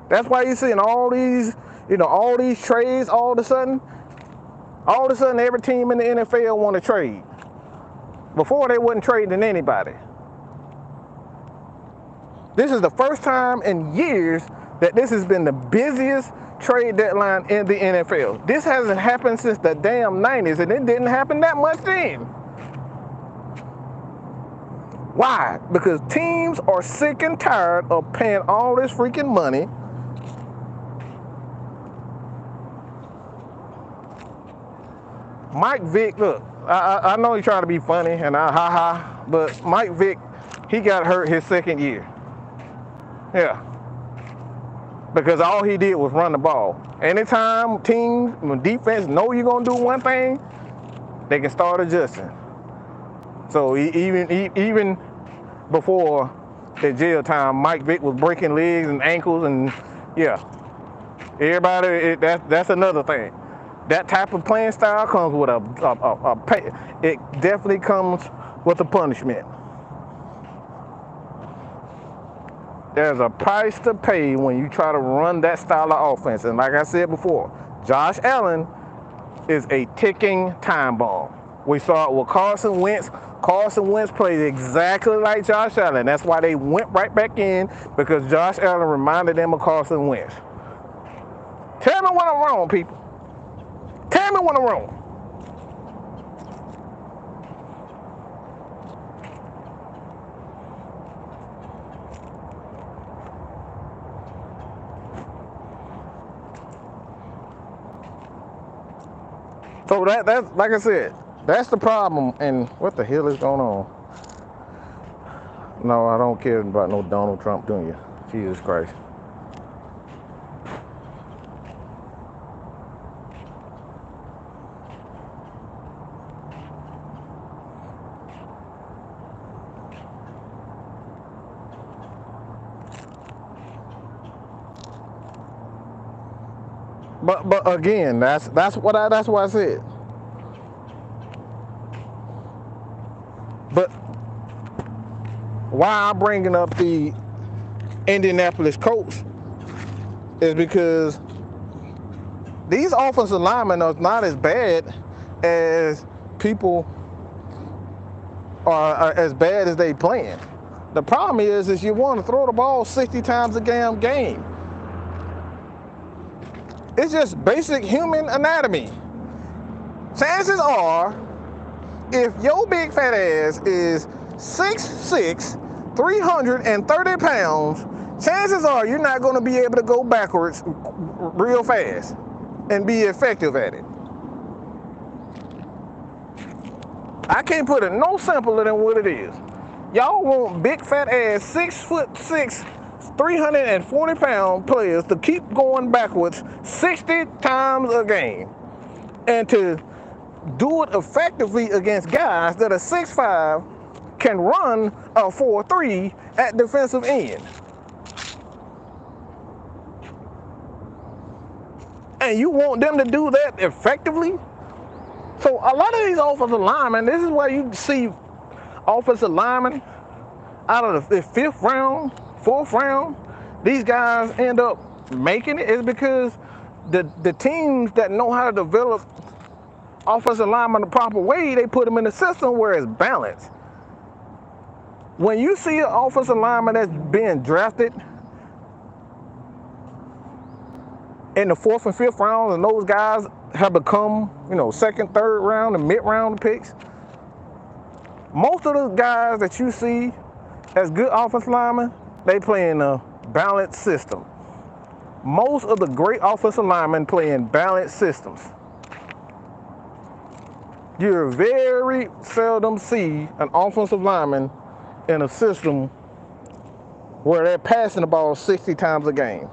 That's why you're seeing all these trades all of a sudden. All of a sudden, every team in the NFL want to trade. Before, they wasn't trading anybody. This is the first time in years that this has been the busiest trade deadline in the NFL. This hasn't happened since the damn 90s, and it didn't happen that much then. Why? Because teams are sick and tired of paying all this freaking money. Mike Vick, look, I know he's trying to be funny and but Mike Vick, he got hurt his second year. Yeah. Because all he did was run the ball. Anytime teams, when defense know you're going to do one thing, they can start adjusting. So even before the jail time, Mike Vick was breaking legs and ankles and yeah. Everybody, that's another thing. That type of playing style comes with a pay. It definitely comes with a punishment. There's a price to pay when you try to run that style of offense. And like I said before, Josh Allen is a ticking time bomb. We saw it with Carson Wentz. Carson Wentz played exactly like Josh Allen. That's why they went right back in, because Josh Allen reminded them of Carson Wentz. Tell me when I'm wrong, people. Tell me when I'm wrong. So that's like I said, that's the problem. And what the hell is going on? No, I don't care about no Donald Trump, do you? Jesus Christ. But again, that's what I said. But why I'm bringing up the Indianapolis Colts is because these offensive linemen are not as bad as people are as bad as they playing. The problem is you want to throw the ball 60 times a damn game. It's just basic human anatomy. Chances are, if your big fat ass is 6'6", 330 pounds, chances are you're not going to be able to go backwards real fast and be effective at it. I can't put it no simpler than what it is. Y'all want big fat ass 6'6", 340 pound players to keep going backwards 60 times a game, and to do it effectively against guys that are 6'5", can run a 4.3 at defensive end. And you want them to do that effectively? So a lot of these offensive linemen, this is why you see offensive linemen out of the 5th round, 4th round, these guys end up making it, is because the teams that know how to develop offensive linemen the proper way, they put them in a system where it's balanced. When you see an offensive lineman that's being drafted in the 4th and 5th round, and those guys have become, 2nd, 3rd round and mid-round picks, Most of the guys that you see as good offensive linemen, they play in a balanced system. Most of the great offensive linemen play in balanced systems. You very seldom see an offensive lineman in a system where they're passing the ball 60 times a game.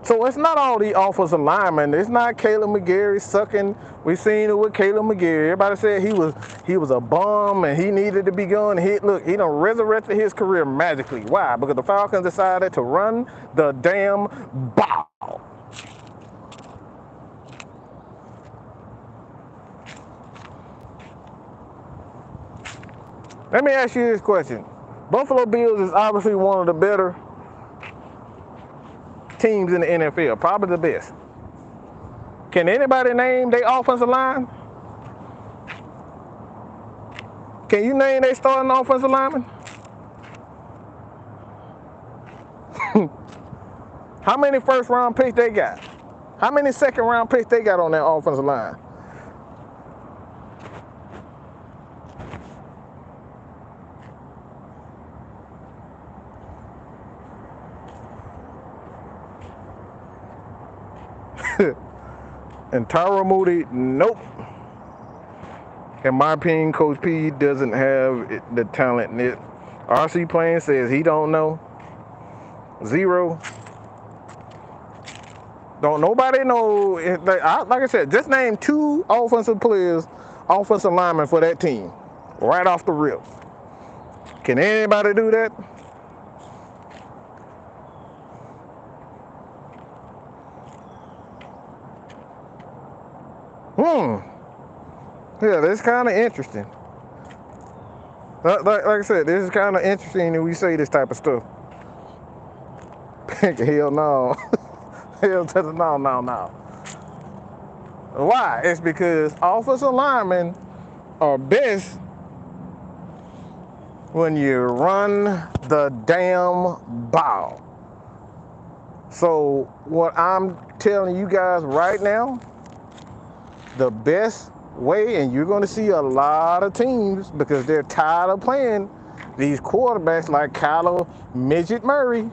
So it's not all the offensive linemen. It's not Caleb McGarry sucking. We seen it with Caleb McGarry. Everybody said he was a bum and he needed to be gone. Look, he done resurrected his career magically. Why? Because the Falcons decided to run the damn ball. Let me ask you this question. Buffalo Bills is obviously one of the better teams in the NFL, probably the best. Can anybody name their offensive line? Can you name their starting offensive lineman? How many first round picks they got? How many second round picks they got on their offensive line? And Tyra Moody, nope. In my opinion, Coach P doesn't have the talent. RC Plain says he don't know. Zero. Don't nobody know. Like I said, just name 2 offensive players, offensive linemen for that team, right off the rip. Can anybody do that? Yeah, that's kind of interesting. Like I said, this is kind of interesting that we say this type of stuff. Hell no. Hell to the no. Why? It's because offensive linemen are best when you run the damn ball. So what I'm telling you guys right now, the best way, and you're going to see a lot of teams because they're tired of playing these quarterbacks like Kyler Midget Murray.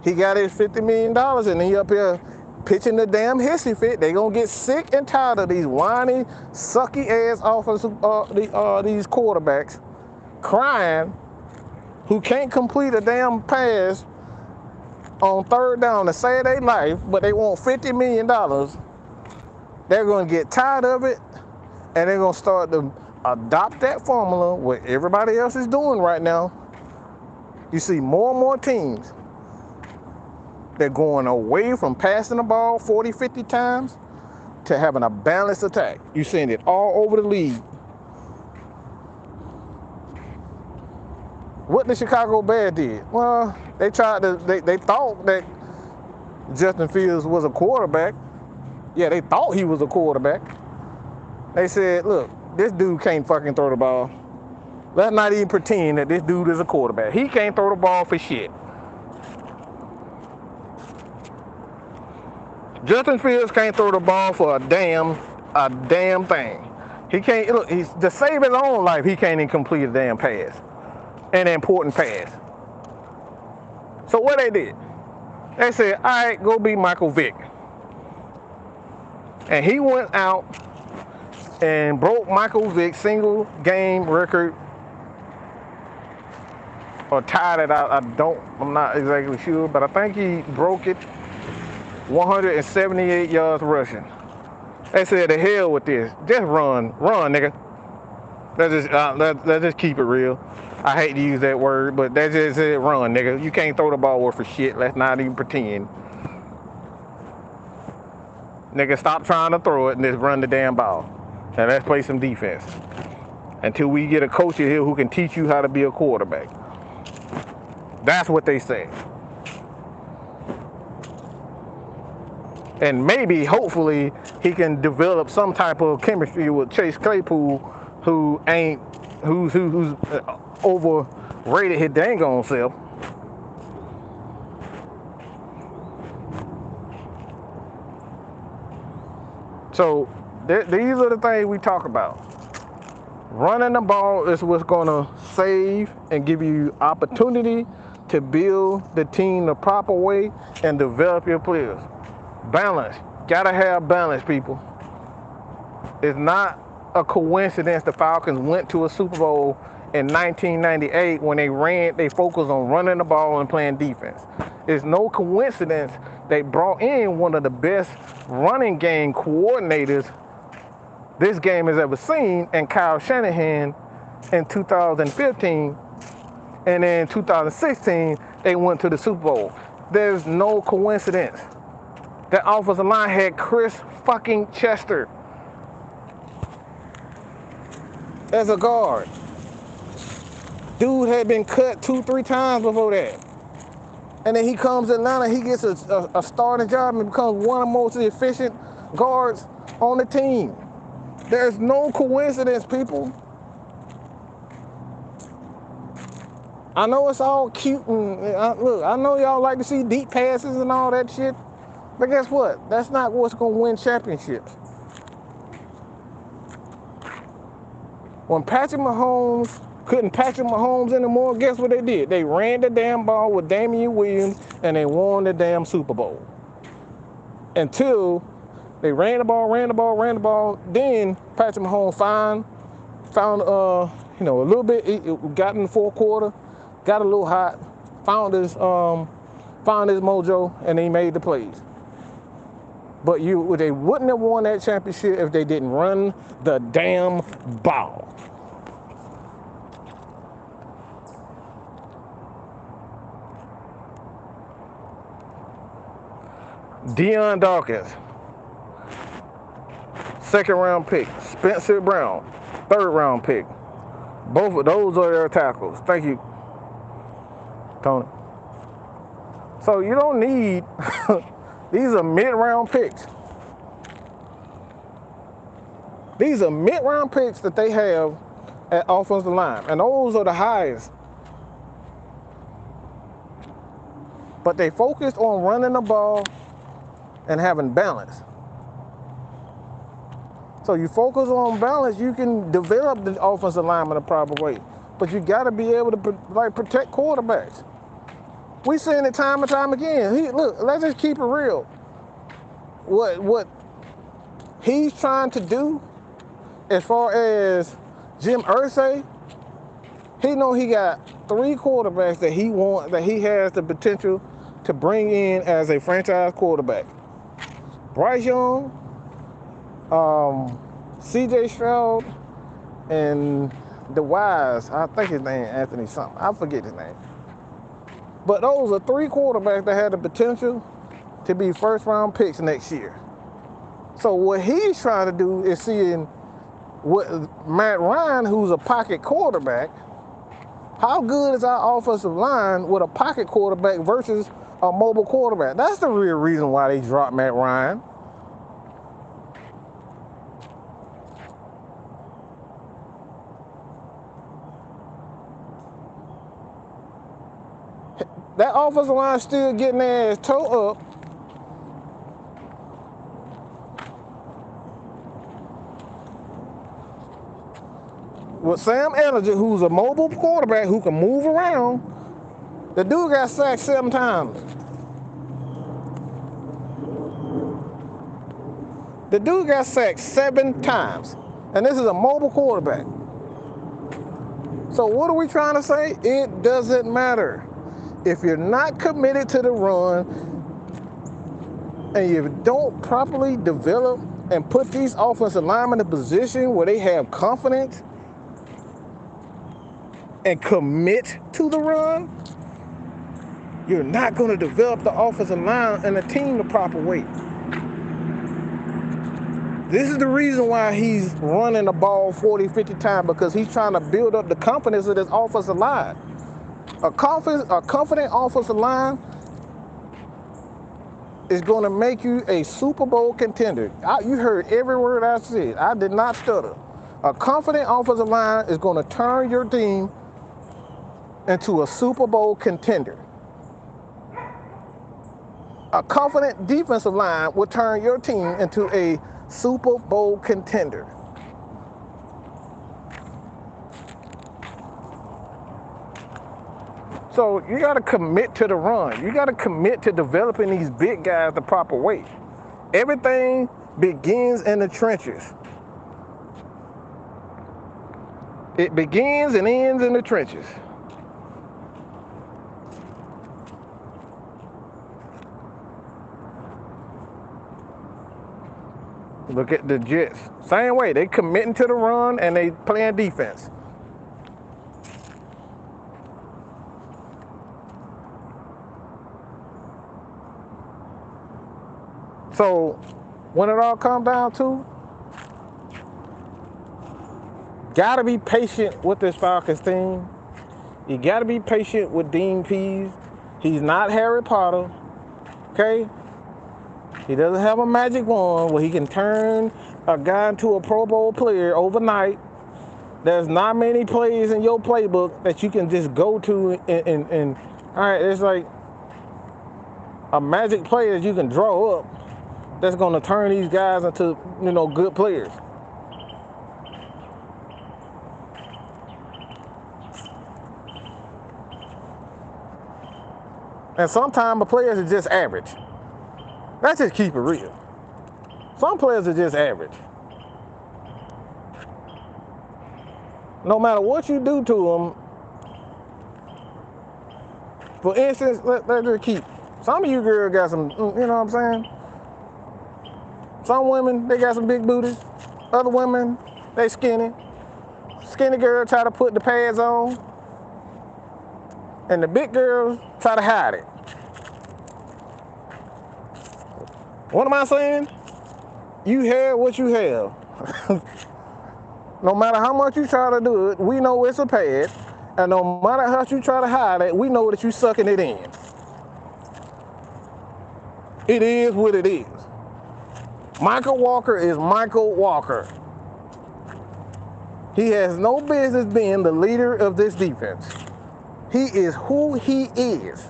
He got his $50 million and he up here pitching the damn hissy fit. They gonna get sick and tired of these whiny, sucky ass offensive these quarterbacks crying who can't complete a damn pass on third down to save their life, but they want $50 million. They're gonna get tired of it and they're gonna start to adopt that formula what everybody else is doing right now. You see more and more teams. They're going away from passing the ball 40, 50 times to having a balanced attack. You're seeing it all over the league. What the Chicago Bears did? Well, they thought that Justin Fields was a quarterback. Yeah, they thought he was a quarterback. They said, look, this dude can't fucking throw the ball. Let's not even pretend that this dude is a quarterback. He can't throw the ball for shit. Justin Fields can't throw the ball for a damn thing. He can't, look, to save his own life, he can't even complete a damn pass. An important pass. So what they did? They said, all right, go beat Michael Vick. And he went out and broke Michael Vick's single game record, or tied it out. I'm not exactly sure, but I think he broke it. 178 yards rushing. They said, the hell with this. Just run, nigga. Let's just keep it real. I hate to use that word, but that just said run, nigga. You can't throw the ball worth for shit. Let's not even pretend. Nigga, stop trying to throw it and just run the damn ball. And let's play some defense. Until we get a coach here who can teach you how to be a quarterback. That's what they say. And maybe, hopefully, he can develop some type of chemistry with Chase Claypool, who's overrated his dang on self. So These are the things we talk about. Running the ball is what's going to save and give you opportunity to build the team the proper way and develop your players. Balance. Gotta have balance, people. It's not a coincidence the Falcons went to a Super Bowl in 1998 when they focused on running the ball and playing defense. It's no coincidence they brought in one of the best running game coordinators this game has ever seen, and Kyle Shanahan in 2015, and in 2016 they went to the Super Bowl. There's no coincidence. That offensive line had Chris fucking Chester as a guard. Dude had been cut 2-3 times before that. And then he comes to Atlanta, he gets a starting job and becomes one of the most efficient guards on the team. There's no coincidence, people. I know it's all cute and look, I know y'all like to see deep passes and all that shit, but guess what? That's not what's gonna win championships. When Patrick Mahomes couldn't Patrick Mahomes anymore, guess what they did? They ran the damn ball with Damian Williams and they won the damn Super Bowl. Until they ran the ball. Then Patrick Mahomes found a little bit. It got in the fourth quarter, got a little hot, found his mojo, and he made the plays. But they wouldn't have won that championship if they didn't run the damn ball. Deion Dawkins, second round pick. Spencer Brown, third round pick. Both of those are their tackles. Thank you, Tony. So you don't need, these are mid-round picks. These are mid-round picks that they have at offensive line. And those are the highest. But they focused on running the ball and having balance. So you focus on balance, you can develop the offensive lineman the proper way. But you got to be able to protect quarterbacks. We seen it time and time again. Look, let's just keep it real. What he's trying to do, as far as Jim Irsay, he know he got 3 quarterbacks that he has the potential to bring in as a franchise quarterback. Bryce Young, C.J. Stroud, and the Wise, I think his name Anthony something. I forget his name. But those are 3 quarterbacks that had the potential to be first-round picks next year. So what he's trying to do is seeing what Matt Ryan, who's a pocket quarterback, how good is our offensive line with a pocket quarterback versus a mobile quarterback? That's the real reason why they dropped Matt Ryan. That offensive line still getting their ass toe up. With Sam Ellinger, who's a mobile quarterback who can move around, the dude got sacked 7 times. The dude got sacked 7 times. And this is a mobile quarterback. So what are we trying to say? It doesn't matter. If you're not committed to the run and you don't properly develop and put these offensive linemen in a position where they have confidence and commit to the run, you're not going to develop the offensive line and the team the proper way. This is the reason why he's running the ball 40, 50 times, because he's trying to build up the confidence of this offensive line. A confident offensive line is going to make you a Super Bowl contender. You heard every word I said. I did not stutter. A confident offensive line is going to turn your team into a Super Bowl contender. A confident defensive line will turn your team into a Super Bowl contender. So you got to commit to the run. You got to commit to developing these big guys the proper way. Everything begins in the trenches. It begins and ends in the trenches. Look at the Jets. Same way. They committing to the run and they playing defense. So when it all comes down to, gotta be patient with this Falcons team. You gotta be patient with Dean Pease. He's not Harry Potter, okay? He doesn't have a magic wand where he can turn a guy into a Pro Bowl player overnight. There's not many plays in your playbook that you can just go to and all right, it's like a magic play that you can draw up that's going to turn these guys into, good players. And sometimes the players are just average. Let's just keep it real. Some players are just average. No matter what you do to them, for instance, let's just keep. Some of you girls got some, you know what I'm saying? Some women, they got some big booties. Other women, they skinny. Skinny girls try to put the pads on. And the big girls try to hide it. What am I saying? You have what you have. No matter how much you try to do it, we know it's a pad. And no matter how you try to hide it, we know that you're sucking it in. It is what it is. Michael Walker is Michael Walker. He has no business being the leader of this defense. He is who he is.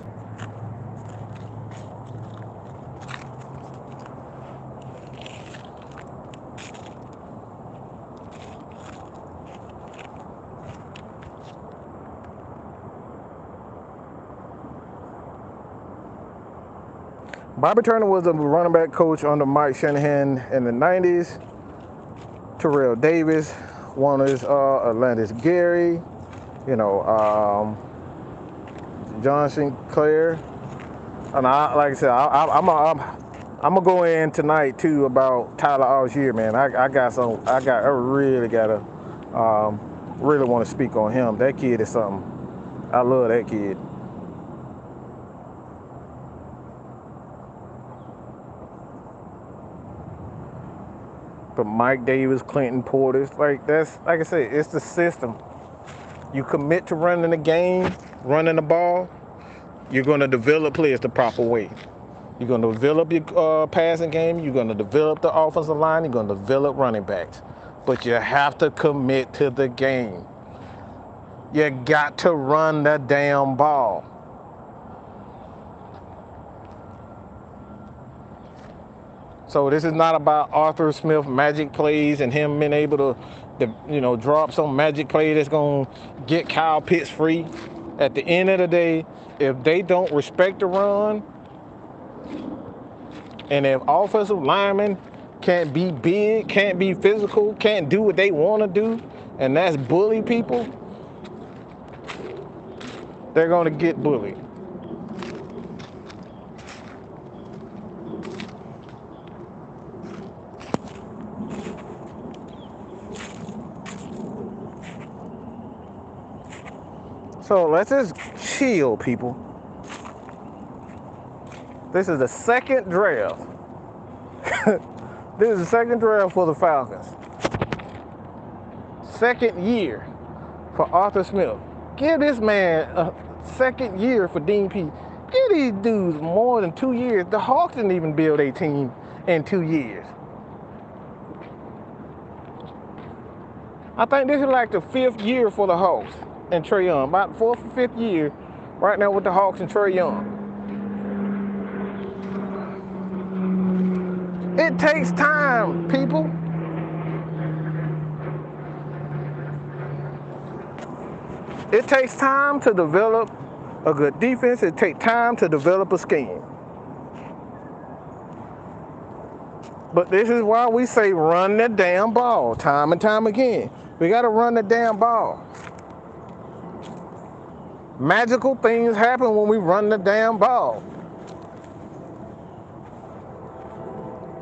Bobby Turner was a running back coach under Mike Shanahan in the 90s. Terrell Davis, one is Atlantis Gary, John Sinclair. And like I said, I'm gonna go in tonight too about Tyler Algier, man. I really want to speak on him. That kid is something. I love that kid. But Mike Davis, Clinton Portis, like I said, it's the system. You commit to running the game, running the ball, you're going to develop players the proper way. You're going to develop your passing game. You're going to develop the offensive line. You're going to develop running backs. But you have to commit to the game. You got to run the damn ball. So this is not about Arthur Smith magic plays and him being able to drop some magic play that's going to get Kyle Pitts free. At the end of the day, if they don't respect the run, and if offensive linemen can't be big, can't be physical, can't do what they want to do, and that's bully people, they're going to get bullied. So let's just chill, people. This is the second draft. This is the second draft for the Falcons. Second year for Arthur Smith. Give this man a second year for Dean Pease. Give these dudes more than 2 years. The Hawks didn't even build a team in 2 years. I think this is like the 5th year for the Hawks and Trae Young. About 4th or 5th year right now with the Hawks and Trae Young. It takes time, people. It takes time to develop a good defense. It takes time to develop a scheme. But this is why we say run the damn ball time and time again. We got to run the damn ball. Magical things happen when we run the damn ball.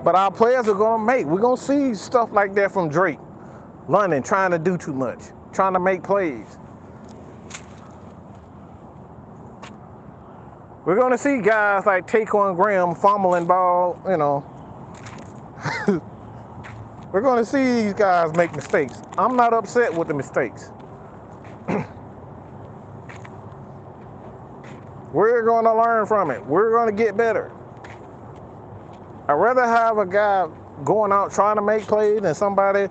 But our players are going to make. We're going to see stuff like that from Drake. London trying to do too much. Trying to make plays. We're going to see guys like Taquan Graham fumbling ball, you know. We're going to see these guys make mistakes. I'm not upset with the mistakes. We're going to learn from it. We're going to get better. I'd rather have a guy going out trying to make plays than somebody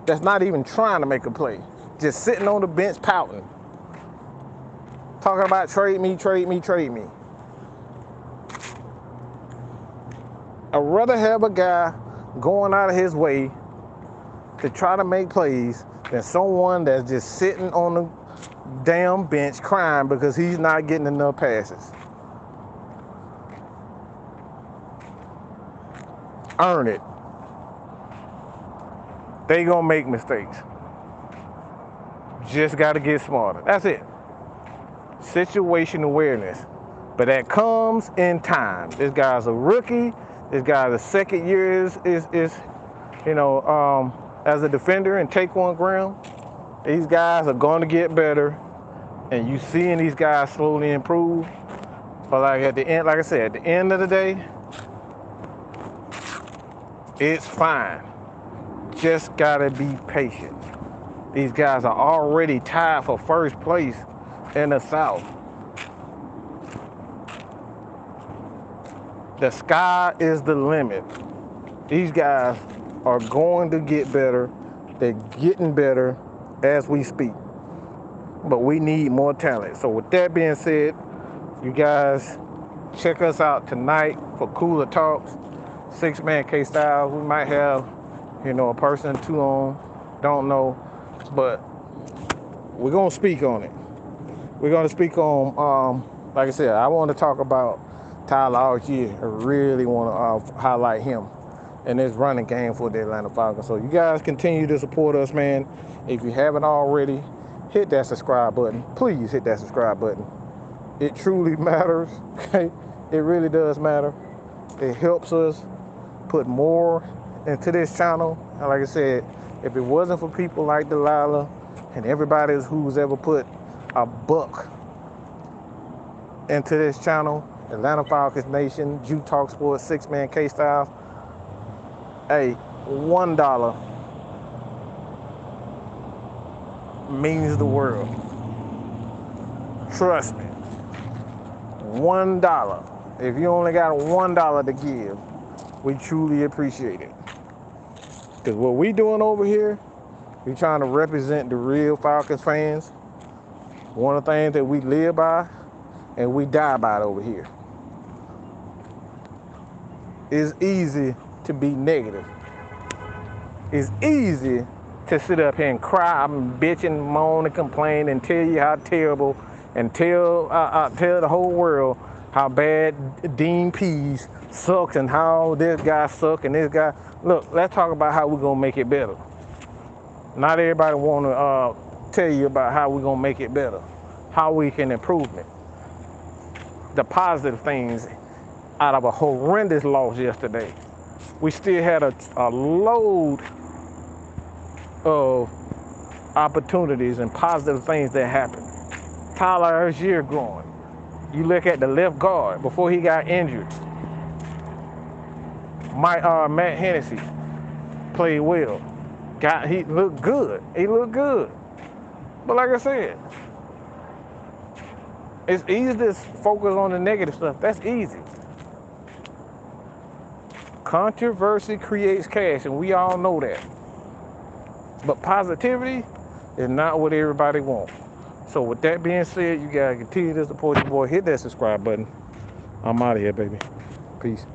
that's not even trying to make a play. Just sitting on the bench pouting. Talking about trade me, trade me, trade me. I'd rather have a guy going out of his way to try to make plays than someone that's just sitting on the damn bench crying because he's not getting enough passes. Earn it. They gonna make mistakes. Just gotta get smarter. That's it. Situation awareness. But that comes in time. This guy's a rookie. This guy's a second year is you know, as a defender and Taquan Graham. These guys are going to get better, and you seeing these guys slowly improve. But like at the end, like I said, at the end of the day, it's fine. Just gotta be patient. These guys are already tied for first place in the South. The sky is the limit. These guys are going to get better. They're getting better as we speak. But we need more talent. So with that being said, you guys check us out tonight for Cooler Talks. 6-man K-Style. We might have, you know, a person or two on. Don't know. But we're going to speak on it. We're going to speak on, like I said, I want to talk about Tyler Algier. I really want to highlight him in this running game for the Atlanta Falcons. So you guys continue to support us, man. If you haven't already, hit that subscribe button. Please hit that subscribe button. It truly matters, okay? It really does matter. It helps us put more into this channel. And like I said, if it wasn't for people like Delilah and everybody who's ever put a buck into this channel, Atlanta Falcons Nation, Jew Talk Sports, 6-man K-Styles, hey, $1 means the world. Trust me. $1. If you only got $1 to give, we truly appreciate it. Because what we doing over here, we trying to represent the real Falcons fans. One of the things that we live by and we die by it over here. It's easy to be negative. It's easy to sit up here and cry and bitch and moan and complain and tell you how terrible and tell the whole world how bad Dean Pease sucks and how this guy sucks and this guy. Look, let's talk about how we're going to make it better. Not everybody want to tell you about how we're going to make it better, how we can improve it. The positive things out of a horrendous loss yesterday. We still had a load of opportunities and positive things that happened. Tyler Algier growing. You look at the left guard before he got injured. Matt Hennessy played well. He looked good. He looked good. But like I said, it's easy to focus on the negative stuff. That's easy. Controversy creates cash, and we all know that. But positivity is not what everybody wants. So with that being said, you gotta continue to support your boy. Hit that subscribe button. I'm out of here, baby. Peace.